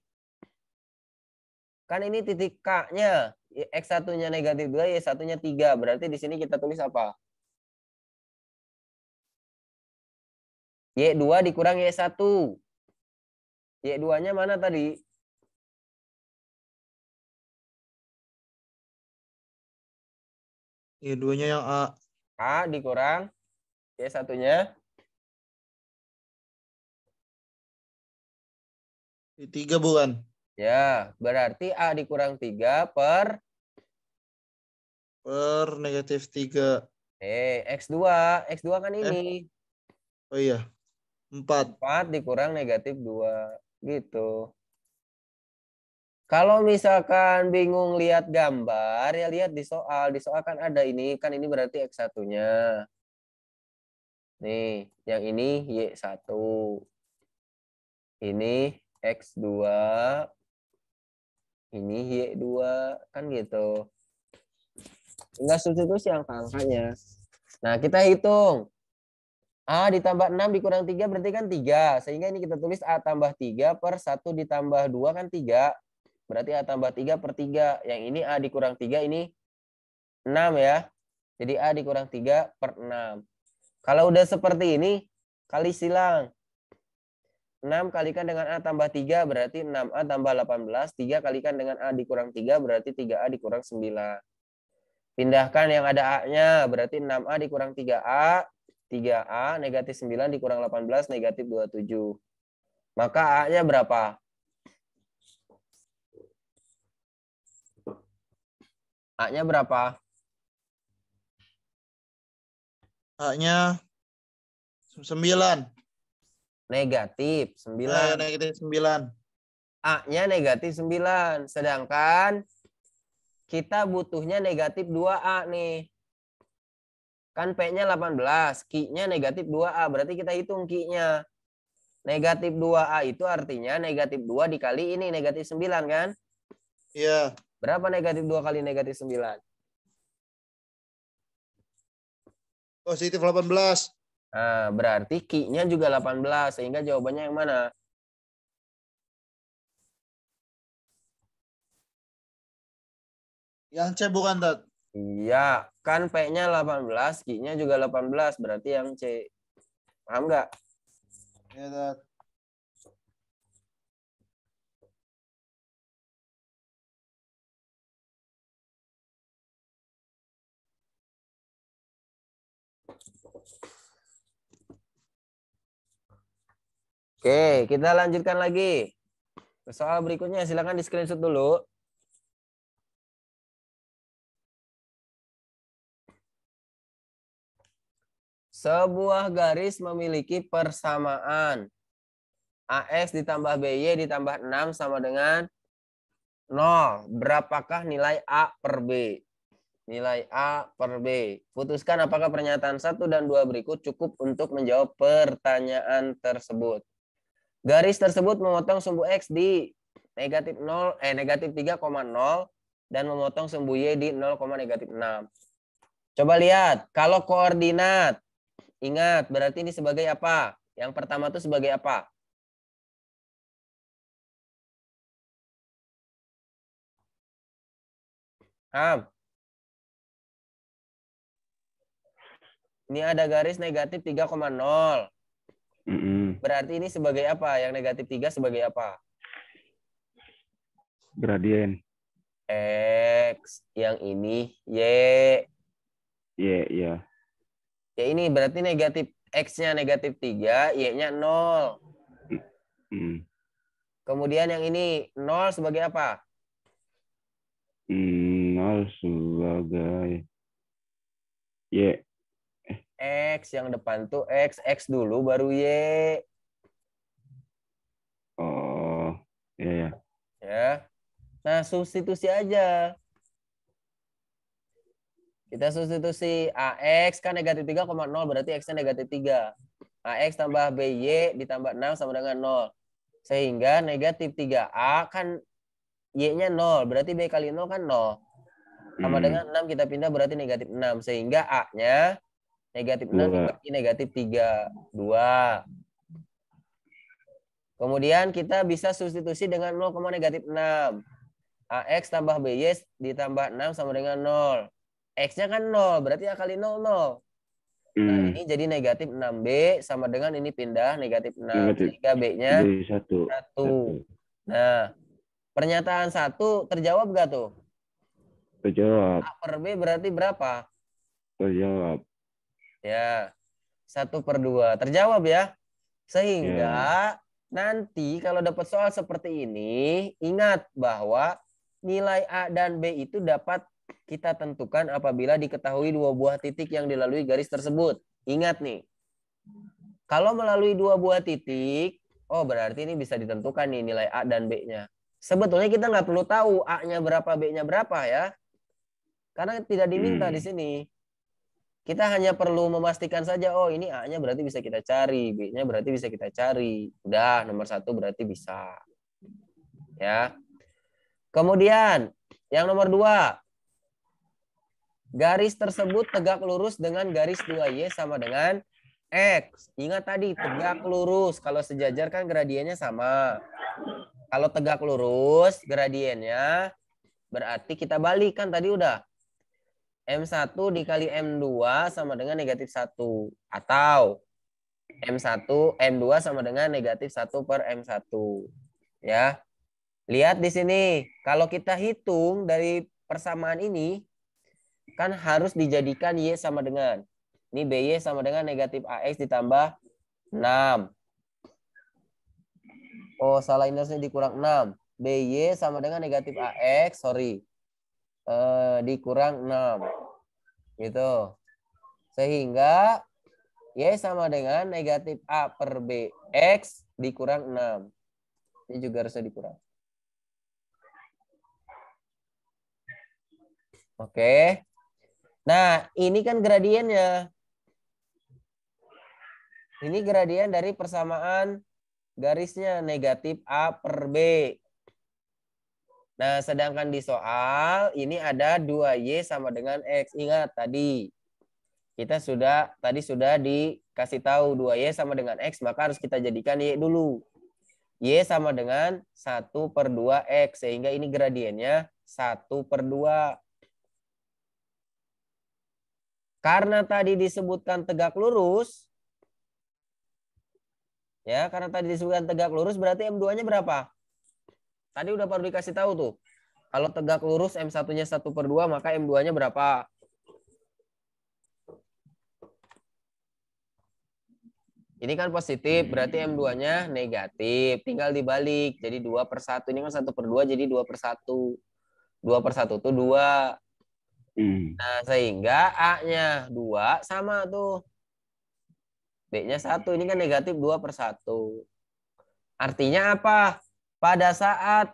kan ini titik K-nya. X1-nya negatif 2, Y1-nya 3. Berarti di sini kita tulis apa? Y2 dikurang Y1. Y2-nya mana tadi? Y2-nya yang A. A dikurang Y1-nya. Y3 bukan? Ya, berarti A dikurang 3 per -3. X2. X2 kan ini. Oh iya. 4. 4 dikurang -2. Gitu. Kalau misalkan bingung lihat gambar, ya lihat di soal. Di soal kan ada ini. Kan ini berarti X1-nya. Nih, yang ini Y1. Ini X2. Ini Y2. Kan gitu. Tinggal substitusi angka-angkanya. Nah, kita hitung. A ditambah 6 dikurang 3 berarti kan 3. Sehingga ini kita tulis A tambah 3 per 1 ditambah 2 kan 3. Berarti A tambah 3 per 3. Yang ini A dikurang 3 ini 6 ya. Jadi A dikurang 3 per 6. Kalau udah seperti ini, kali silang. 6 kalikan dengan A tambah 3 berarti 6A tambah 18. 3 kalikan dengan A dikurang 3 berarti 3A dikurang 9. Pindahkan yang ada A-nya, berarti 6A dikurang 3A, 3A, negatif 9 dikurang 18, negatif 27. Maka A-nya berapa? A-nya berapa? A-nya 9. Negatif 9. Negatif 9. A-nya negatif 9. Sedangkan kita butuhnya negatif 2A nih. Kan P-nya 18. Q-nya negatif 2A. Berarti kita hitung Q-nya. Negatif 2A itu artinya negatif 2 dikali ini. Negatif 9 kan? Iya. Berapa negatif 2 kali negatif 9? Positif 18. Nah, berarti Q-nya juga 18. Sehingga jawabannya yang mana? Yang C bukan, Tat? Iya, kan P-nya 18, Q-nya juga 18, berarti yang C. Paham nggak? Iya, Tat. Oke, kita lanjutkan lagi. Ke soal berikutnya, silakan di screenshot dulu. Sebuah garis memiliki persamaan AX ditambah BY ditambah 6 sama dengan 0. Berapakah nilai A per B? Nilai A per B. Putuskan apakah pernyataan 1 dan 2 berikut cukup untuk menjawab pertanyaan tersebut. Garis tersebut memotong sumbu X di negatif 3,0 dan memotong sumbu Y di 0,6. Coba lihat, kalau koordinat, ingat berarti ini sebagai apa? Yang pertama itu sebagai apa? Ini ada garis negatif 3,0. Berarti ini sebagai apa? Yang negatif 3 sebagai apa? Gradien. X. Yang ini Y. Ya. Ya ini berarti negatif X-nya negatif 3, Y-nya 0. Kemudian yang ini 0 sebagai apa? 0 sebagai Y. X yang depan tuh X dulu baru Y. Oh, ya. Ya. Nah, substitusi aja. Kita substitusi AX kan negatif 3,0 berarti X-nya negatif 3. AX tambah BY ditambah 6 sama dengan 0. Sehingga negatif 3A kan Y-nya 0. Berarti B kali 0 kan 0. Sama dengan 6 kita pindah berarti negatif 6. Sehingga A-nya negatif 6 dibagi negatif 3. 2. Kemudian kita bisa substitusi dengan 0, negatif 6. AX tambah BY ditambah 6 sama dengan 0. X-nya kan 0, berarti A kali 0, 0. Nah, Hmm. ini jadi negatif 6B sama dengan ini pindah negatif 6. Negatif. Sehingga B-nya B 1. 1. Nah, pernyataan 1 terjawab gak tuh? Terjawab. A per B berarti berapa? Terjawab. Ya, 1/2. Terjawab ya. Sehingga Ya. nanti kalau dapat soal seperti ini, ingat bahwa nilai A dan B itu dapat kita tentukan apabila diketahui dua buah titik yang dilalui garis tersebut. Ingat nih, kalau melalui dua buah titik, oh berarti ini bisa ditentukan nih nilai A dan B-nya. Sebetulnya kita nggak perlu tahu A-nya berapa, B-nya berapa ya. Karena tidak diminta di sini. Kita hanya perlu memastikan saja, oh ini A-nya berarti bisa kita cari, B-nya berarti bisa kita cari. Udah, nomor 1 berarti bisa. Ya. Kemudian, yang nomor 2. Garis tersebut tegak lurus dengan garis 2Y sama dengan X. Ingat tadi, tegak lurus. Kalau sejajar kan gradiennya sama. Kalau tegak lurus, gradiennya berarti kita balik kan tadi udah. M1 dikali M2 sama dengan negatif 1. Atau M1, M2 sama dengan negatif 1 per M1. Ya. Lihat di sini. Kalau kita hitung dari persamaan ini, kan harus dijadikan Y sama dengan. Ini BY sama dengan negatif AX ditambah 6. Oh, salah indeksnya dikurang 6. BY sama dengan negatif AX, sorry. Dikurang 6. Gitu. Sehingga Y sama dengan negatif A per BX dikurang 6. Ini juga harusnya dikurang. Oke. Nah, ini kan gradiennya. Ini gradien dari persamaan garisnya negatif A per B. Nah, sedangkan di soal ini ada 2Y sama dengan X. Ingat tadi. Kita tadi sudah dikasih tahu 2Y sama dengan X, maka harus kita jadikan Y dulu. Y sama dengan 1/2X. Sehingga ini gradiennya 1/2. Karena tadi disebutkan tegak lurus, ya, karena tadi disebutkan tegak lurus berarti M2-nya berapa? Tadi udah baru dikasih tahu tuh. Kalau tegak lurus M1-nya 1/2, maka M2-nya berapa? Ini kan positif, berarti M2-nya negatif. Tinggal dibalik, jadi 2/1. Ini kan 1/2, jadi 2/1. 2/1 itu 2. Nah, sehingga A-nya 2 sama tuh. B-nya 1. Ini kan negatif 2/1. Artinya apa? Pada saat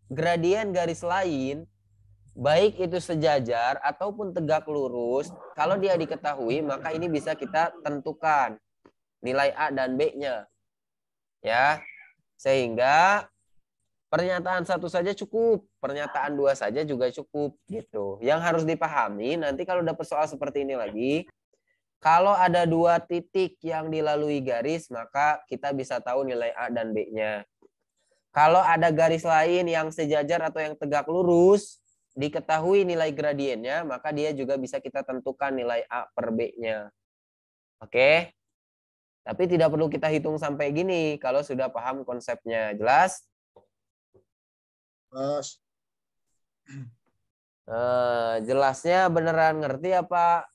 gradien garis lain, baik itu sejajar ataupun tegak lurus, kalau dia diketahui, maka ini bisa kita tentukan nilai A dan B-nya. Ya. Sehingga pernyataan 1 saja cukup, pernyataan 2 saja juga cukup gitu. Yang harus dipahami nanti kalau dapat soal seperti ini lagi, kalau ada 2 titik yang dilalui garis, maka kita bisa tahu nilai A dan B-nya. Kalau ada garis lain yang sejajar atau yang tegak lurus, diketahui nilai gradiennya, maka dia juga bisa kita tentukan nilai A per B-nya. Oke? Tapi tidak perlu kita hitung sampai gini kalau sudah paham konsepnya. Jelas? Mas. Jelasnya beneran ngerti apa?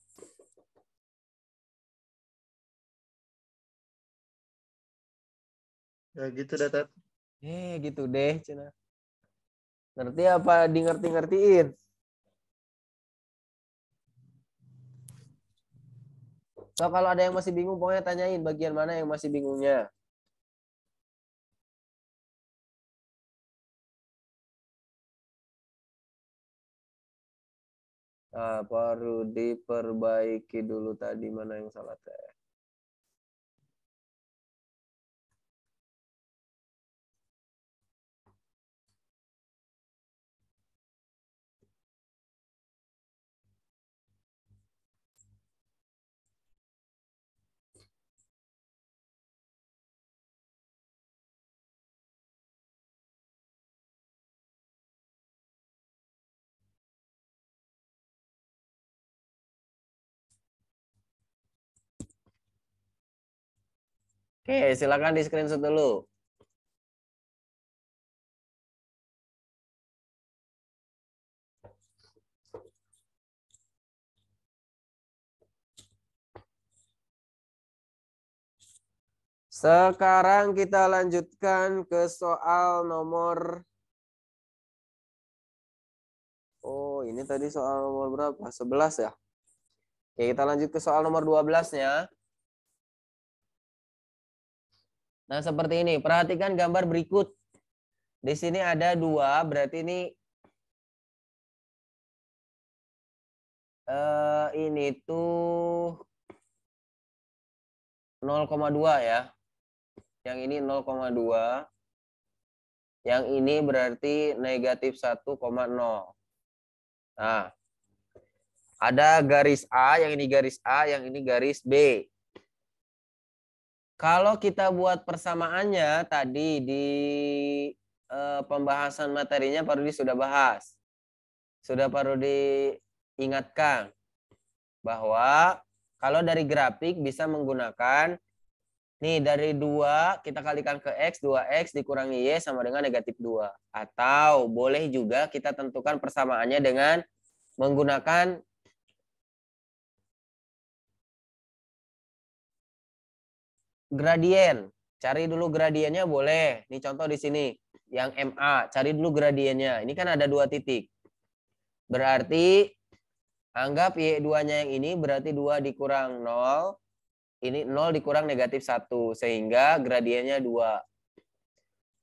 Ya gitu dah, Tat. Gitu deh, Cina. Ngerti apa di ngerti-ngertiin? So, kalau ada yang masih bingung, pokoknya tanyain bagian mana yang masih bingungnya. Perlu diperbaiki dulu tadi mana yang salah teh. Oke, silakan di screenshot dulu. Sekarang kita lanjutkan ke soal nomor. Oh, ini tadi soal nomor berapa? 11 ya? Oke, kita lanjut ke soal nomor 12-nya. Nah, seperti ini. Perhatikan gambar berikut. Di sini ada 2, berarti ini tuh 0,2 ya. Yang ini 0,2. Yang ini berarti negatif 1,0. Nah, ada garis A, yang ini garis A, yang ini garis B. Kalau kita buat persamaannya tadi di pembahasan materinya Parodi sudah bahas. Sudah Parodi ingatkan bahwa kalau dari grafik bisa menggunakan nih dari 2 kita kalikan ke X, 2X dikurangi Y sama dengan negatif 2. Atau boleh juga kita tentukan persamaannya dengan menggunakan gradien. Cari dulu gradiennya boleh. Ini contoh di sini. Yang MA, cari dulu gradiennya. Ini kan ada 2 titik. Berarti anggap Y2-nya yang ini berarti 2 dikurang 0. Ini 0 dikurang negatif 1. Sehingga gradiennya 2.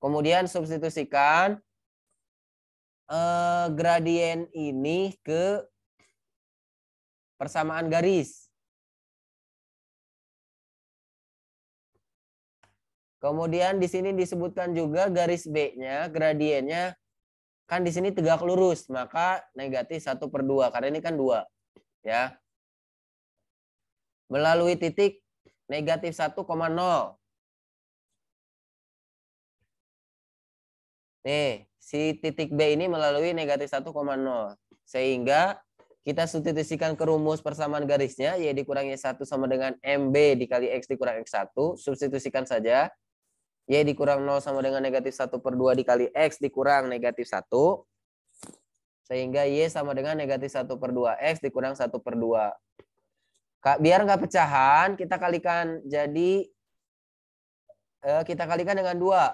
Kemudian substitusikan gradien ini ke persamaan garis. Kemudian di sini disebutkan juga garis B-nya, gradiennya kan di sini tegak lurus, maka negatif 1/2 karena ini kan 2, ya. Melalui titik negatif 1,0. Nih, si titik B ini melalui negatif 1,0. Sehingga kita substitusikan ke rumus persamaan garisnya, Y dikurangi 1 sama dengan MB dikali X dikurang X1. Substitusikan saja. Y dikurang 0 sama dengan negatif 1/2 dikali X dikurang negatif 1. Sehingga Y sama dengan negatif 1/2 X dikurang 1/2. Biar nggak pecahan, kita kalikan jadi kita kalikan dengan 2.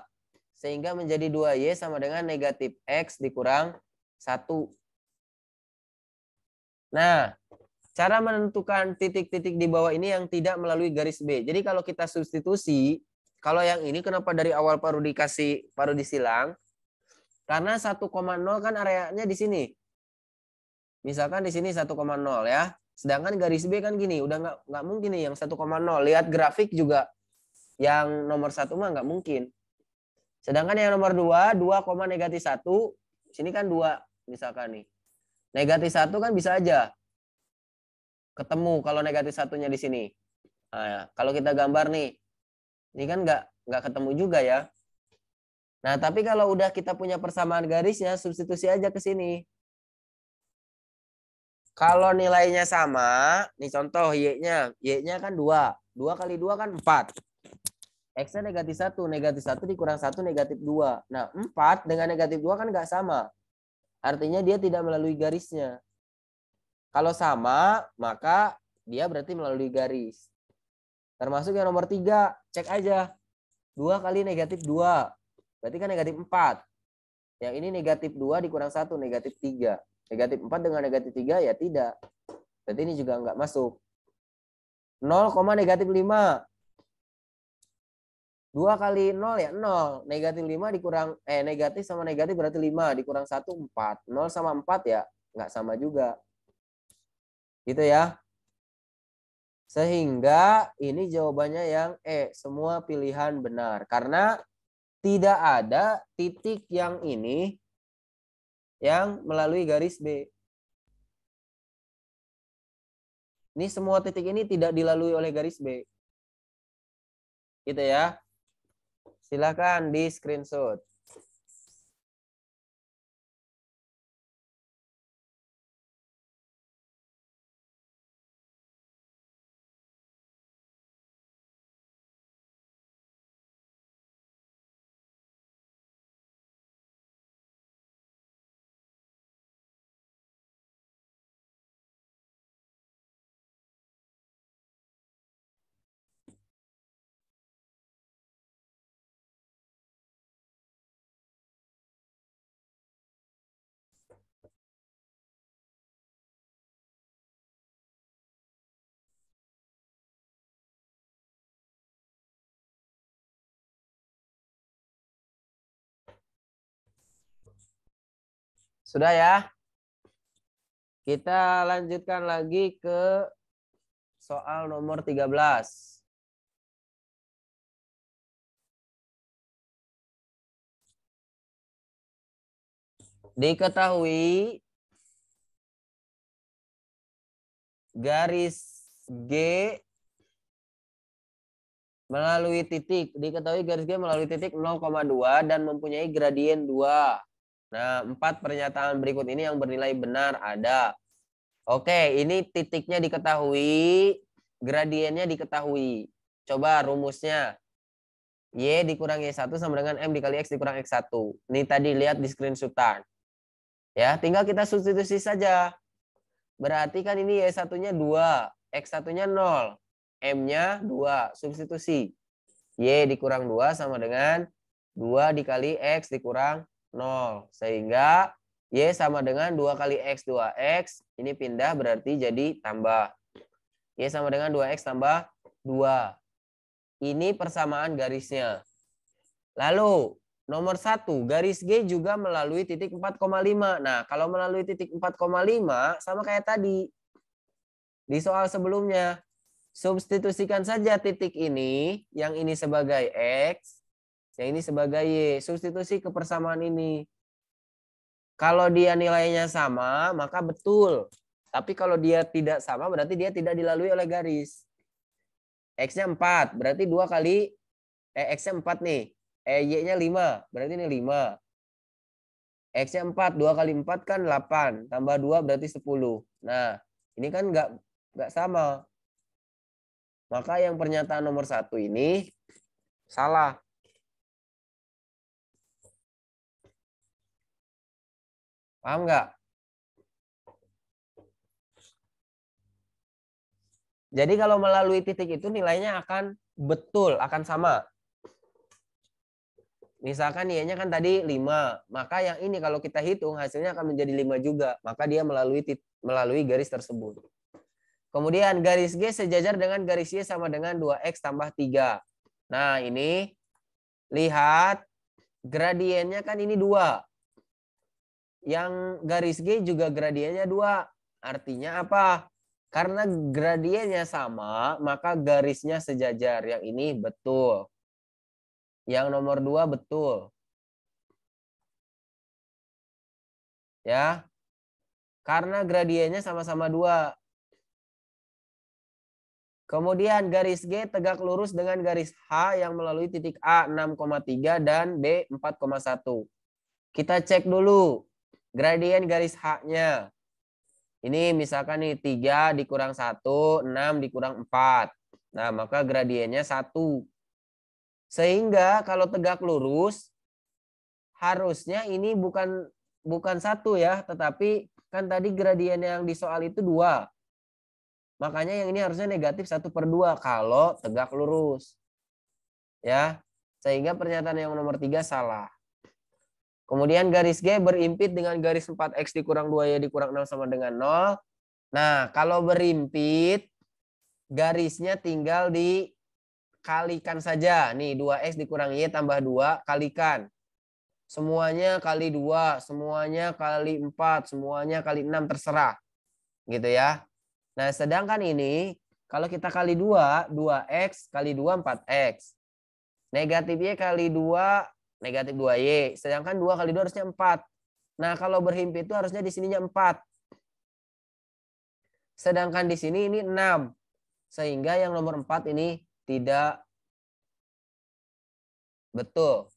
Sehingga menjadi 2Y sama dengan negatif X dikurang 1. Nah, cara menentukan titik-titik di bawah ini yang tidak melalui garis B. Jadi kalau kita substitusi, kalau yang ini kenapa dari awal Parodi silang? Karena 1,0 kan areanya di sini. Misalkan di sini 1,0 ya. Sedangkan garis B kan gini, udah nggak mungkin nih yang 1,0. Lihat grafik juga yang nomor 1 mah nggak mungkin. Sedangkan yang nomor 2, 2, negatif 1, sini kan 2 misalkan nih. Negatif 1 kan bisa aja ketemu kalau negatif 1-nya di sini. Nah, kalau kita gambar nih, ini kan nggak ketemu juga ya. Nah, tapi kalau udah kita punya persamaan garisnya, substitusi aja ke sini. Kalau nilainya sama, nih contoh Y-nya kan 2. 2 kali 2 kan 4. X-nya negatif 1. Negatif 1 dikurang 1 negatif 2. Nah, 4 dengan negatif 2 kan nggak sama. Artinya dia tidak melalui garisnya. Kalau sama, maka dia berarti melalui garis. Termasuk yang nomor 3. Cek aja. 2 kali negatif 2. Berarti kan negatif 4. Yang ini negatif 2 dikurang 1, negatif 3. Negatif 4 dengan negatif 3 ya tidak. Berarti ini juga nggak masuk. 0, negatif 5. 2 kali 0 ya 0. Negatif 5 dikurang, negatif sama negatif berarti 5. Dikurang 1, 4. 0 sama 4 ya nggak sama juga. Gitu ya. Sehingga ini jawabannya yang E. Semua pilihan benar. Karena tidak ada titik yang ini yang melalui garis B. Ini semua titik ini tidak dilalui oleh garis B. Gitu ya. Silakan di screenshot. Sudah ya? Kita lanjutkan lagi ke soal nomor 13. Diketahui garis G melalui titik. Diketahui garis G melalui titik 0,2 dan mempunyai gradien 2. Nah, 4 pernyataan berikut ini yang bernilai benar ada. Oke, ini titiknya diketahui, gradiennya diketahui. Coba rumusnya. Y dikurangi Y1 sama dengan M dikali X dikurang X1. Ini tadi lihat di screenshotan. Ya, tinggal kita substitusi saja. Berarti kan ini Y1-nya 2, X1-nya 0, M-nya 2. Substitusi. Y dikurang 2 sama dengan 2 dikali X dikurang 0. Sehingga Y sama dengan 2 kali X, 2X. Ini pindah berarti jadi tambah. Y sama dengan 2X tambah 2. Ini persamaan garisnya. Lalu nomor 1, garis G juga melalui titik 4,5. Nah, kalau melalui titik 4,5 sama kayak tadi. Di soal sebelumnya. Substitusikan saja titik ini, yang ini sebagai X, yang ini sebagai Y. Substitusi ke persamaan ini. Kalau dia nilainya sama, maka betul. Tapi kalau dia tidak sama, berarti dia tidak dilalui oleh garis. X-nya 4, berarti 2 kali, X-nya 4 nih. Y-nya 5, berarti ini 5. X-nya 4, 2 kali 4 kan 8. Tambah 2 berarti 10. Nah, ini kan nggak sama. Maka yang pernyataan nomor 1 ini salah. Paham nggak? Jadi kalau melalui titik itu nilainya akan betul, akan sama. Misalkan Y-nya kan tadi 5, maka yang ini kalau kita hitung hasilnya akan menjadi 5 juga. Maka dia melalui garis tersebut. Kemudian garis G sejajar dengan garis Y sama dengan 2X tambah 3. Nah ini lihat gradiennya kan ini 2. Yang garis G juga gradiennya 2. Artinya apa? Karena gradiennya sama, maka garisnya sejajar. Yang ini betul. Yang nomor 2 betul. Ya. Karena gradiennya sama-sama 2. Kemudian garis G tegak lurus dengan garis H yang melalui titik A 6,3 dan B 4,1. Kita cek dulu gradien garis H-nya. Ini misalkan nih 3 dikurang 1, 6 dikurang 4. Nah, maka gradiennya 1. Sehingga kalau tegak lurus, harusnya ini bukan 1 ya, tetapi kan tadi gradien yang di soal itu 2. Makanya yang ini harusnya negatif 1/2 kalau tegak lurus. Ya, sehingga pernyataan yang nomor 3 salah. Kemudian garis G berimpit dengan garis 4X dikurang 2Y dikurang 6 sama dengan 0. Nah, kalau berimpit, garisnya tinggal dikalikan saja. Nih, 2X dikurang Y tambah 2, kalikan. Semuanya kali 2, semuanya kali 4, semuanya kali 6, terserah. Gitu ya. Nah, sedangkan ini, kalau kita kali 2, 2X kali 2, 4X. Negatif Y kali 2, negatif 2Y. Sedangkan 2 kali 2 harusnya 4. Nah, kalau berhimpit itu harusnya di sininya 4. Sedangkan di sini ini 6. Sehingga yang nomor 4 ini tidak betul.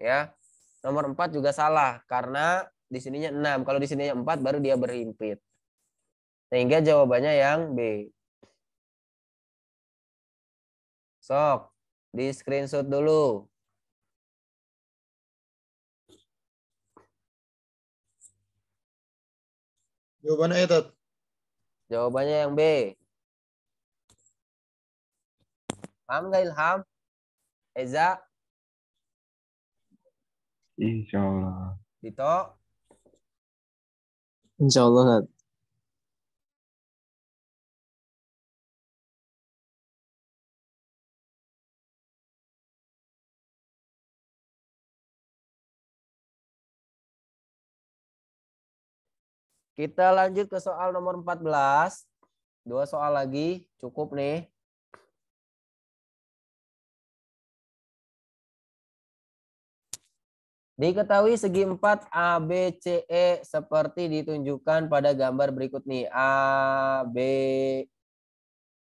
Ya. Nomor 4 juga salah. Karena di sininya 6. Kalau di sininya 4 baru dia berhimpit. Sehingga jawabannya yang B. Sok. Di screenshot dulu. Jawabannya itu. Jawabannya yang B. Paham nggak Ilham? Eza? Insya Allah. Dito? Insya Allah, Ustaz. Kita lanjut ke soal nomor 14. 2 soal lagi, cukup nih. Diketahui segi 4 ABCE seperti ditunjukkan pada gambar berikut nih.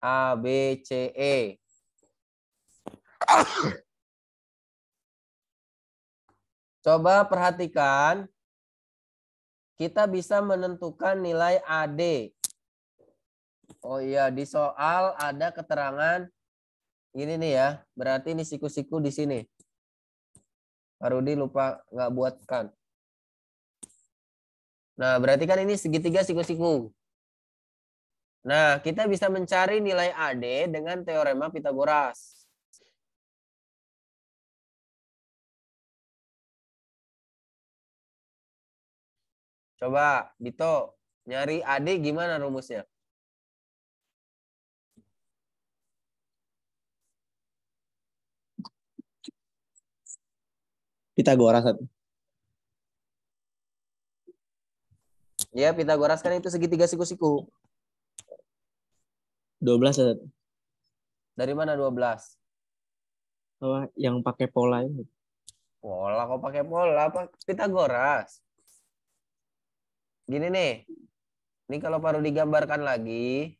ABCE. Coba perhatikan, kita bisa menentukan nilai AD. Oh iya, di soal ada keterangan ini nih ya. Berarti ini siku-siku di sini. Pak Rudi lupa nggak buatkan. Nah, berarti kan ini segitiga siku-siku. Nah, kita bisa mencari nilai AD dengan teorema Pitagoras. Coba, Dito, nyari AD gimana rumusnya? Pitagoras. Ya, Pitagoras kan itu segitiga siku-siku. 12 Sat. Dari mana 12? Oh, yang pakai pola ini. Pola, kok pakai pola? Apa Pitagoras? Gini nih. Ini kalau baru digambarkan lagi.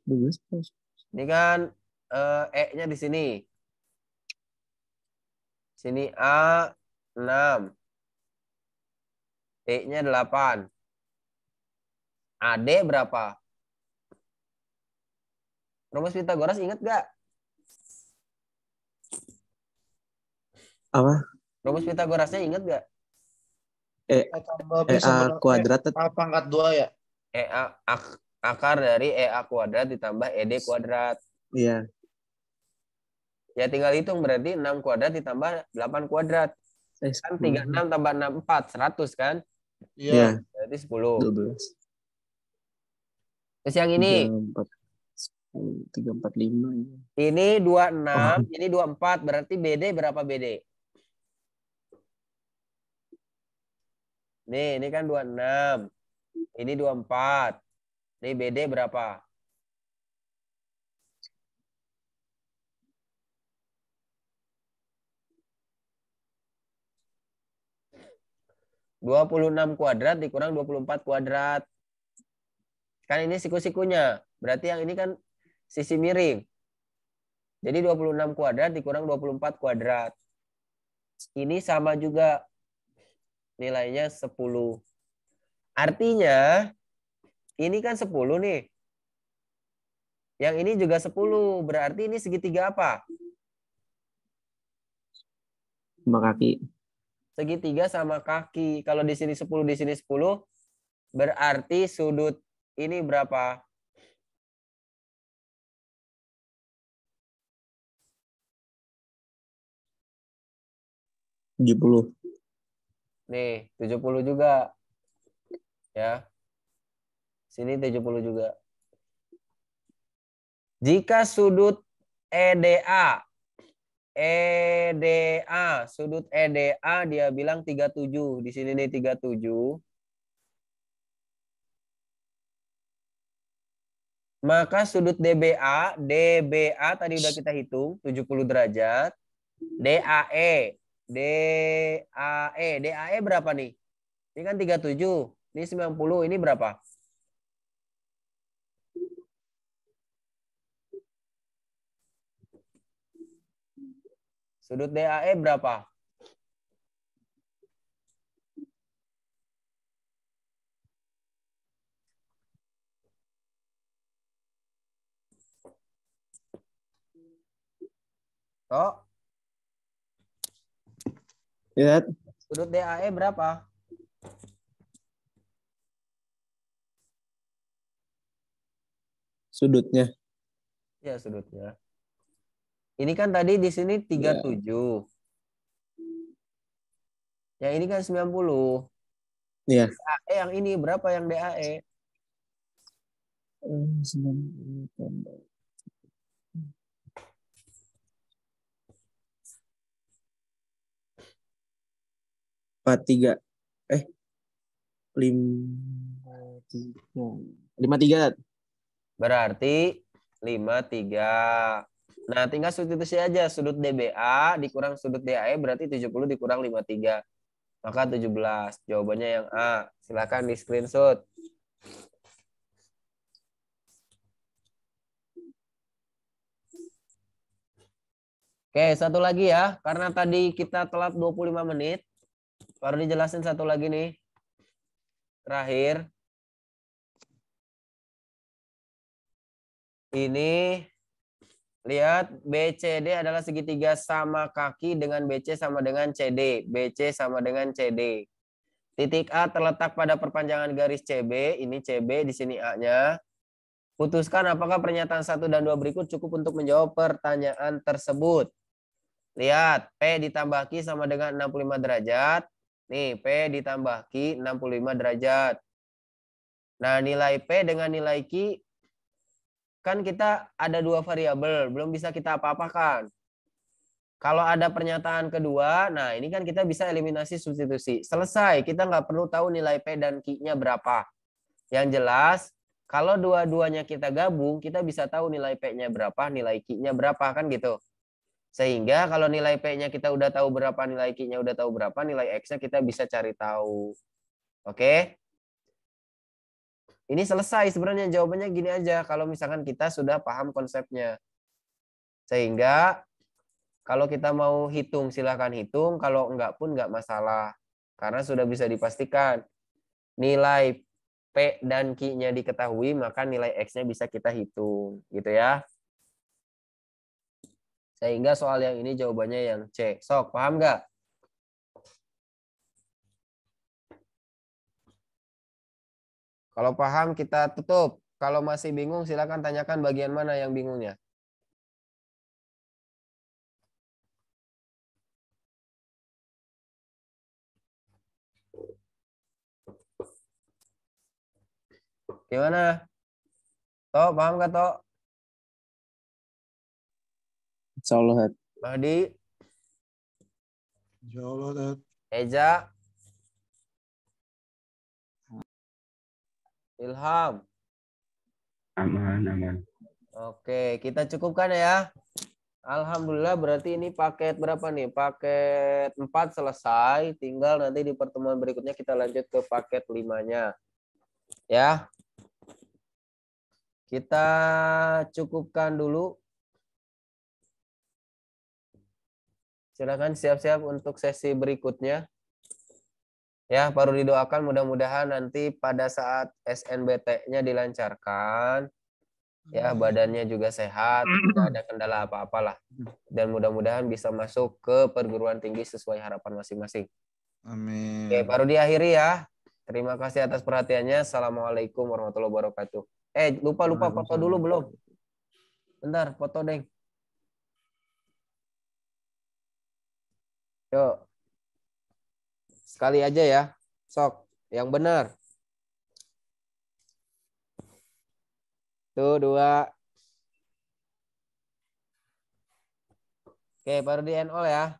12. Ini kan E-nya di sini. Sini A 6. E-nya 8. AD berapa? Rumus Pitagoras ingat gak? Apa? Rumus Pitagorasnya ingat gak? Tambah B sama kuadrat. A pangkat 2 ya. Akar dari EA kuadrat ditambah ED kuadrat. Iya. Ya tinggal hitung, berarti 6 kuadrat ditambah 8 kuadrat. Kan 36 tambah 6, 4, 100 kan? Iya. Berarti 10. 12. Terus yang ini? 3, 4, 5. Ini 26, ini 24. Berarti BD berapa BD? Nih, ini kan 26. Ini 24. Nih BD berapa? (26 kuadrat dikurang 24 kuadrat. Kan ini siku-sikunya. Berarti yang ini kan sisi miring. Jadi 26 kuadrat dikurang 24 kuadrat. Ini sama juga. Nilainya 10. Artinya, ini kan 10 nih. Yang ini juga 10. Berarti ini segitiga apa? Sama kaki. Segitiga sama kaki. Kalau di sini 10, di sini 10. Berarti sudut ini berapa? (70). Nih, 70 juga. Ya. Sini 70 juga. Jika sudut EDA, sudut EDA dia bilang 37. Di sini nih 37. Maka sudut DBA tadi udah kita hitung 70 derajat. DAE berapa nih? Ini kan 37, ini 90, ini berapa? Sudut DAE berapa? Oh, Lihat. sudut DAE berapa? Sudutnya. Ya, sudutnya. Ini kan tadi di sini 37. Yang ini kan 90. Iya. DAE yang ini berapa yang DAE? 90. 53. 53. Berarti 53. Nah, tinggal substitusi aja. Sudut DBA dikurang sudut DAE berarti 70 dikurang 53. Maka 17. Jawabannya yang A. Silakan di screenshot. Oke, satu lagi ya. Karena tadi kita telat 25 menit. Baru dijelasin satu lagi nih. Terakhir. Ini lihat BCD adalah segitiga sama kaki dengan BC sama dengan CD. BC sama dengan CD. Titik A terletak pada perpanjangan garis CB. Ini CB, di sini A-nya. Putuskan apakah pernyataan 1 dan 2 berikut cukup untuk menjawab pertanyaan tersebut. Lihat, P ditambah Q sama dengan 65 derajat. Nih, P ditambah Q 65 derajat. Nah, nilai P dengan nilai Q kan kita ada 2 variabel, belum bisa kita apa-apakan. Kalau ada pernyataan kedua, nah ini kan kita bisa eliminasi substitusi. Selesai, kita nggak perlu tahu nilai P dan Q-nya berapa. Yang jelas, kalau dua-duanya kita gabung, kita bisa tahu nilai P-nya berapa, nilai Q-nya berapa, kan gitu. Sehingga kalau nilai P-nya kita udah tahu berapa, nilai Q-nya udah tahu berapa, nilai X-nya kita bisa cari tahu. Oke? Ini selesai sebenarnya, jawabannya gini aja kalau misalkan kita sudah paham konsepnya. Sehingga kalau kita mau hitung silahkan hitung, kalau enggak pun enggak masalah. Karena sudah bisa dipastikan nilai P dan Q-nya diketahui, maka nilai X-nya bisa kita hitung, gitu ya. Sehingga soal yang ini jawabannya yang C. Sok, paham nggak? Kalau paham kita tutup. Kalau masih bingung silakan tanyakan bagian mana yang bingungnya. Gimana? Tok, paham nggak Tok? Insyaallah, Hat. Mahdi, Insyaallah, Tat. Eja, Ilham. Aman. Oke, kita cukupkan ya. Alhamdulillah berarti ini paket berapa nih? Paket 4 selesai. Tinggal nanti di pertemuan berikutnya kita lanjut ke paket 5-nya. Ya. Kita cukupkan dulu. Silakan siap-siap untuk sesi berikutnya. Ya, baru didoakan mudah-mudahan nanti pada saat SNBT-nya dilancarkan. Ya, badannya juga sehat, tidak ada kendala apa-apalah. Dan mudah-mudahan bisa masuk ke perguruan tinggi sesuai harapan masing-masing. Amin. Oke, baru diakhiri ya. Terima kasih atas perhatiannya. Assalamualaikum warahmatullahi wabarakatuh. Lupa foto dulu belum? Bentar, foto deng. Yuk. Sekali aja ya. Sok, yang benar. Tuh, 2. Oke, baru di NO ya.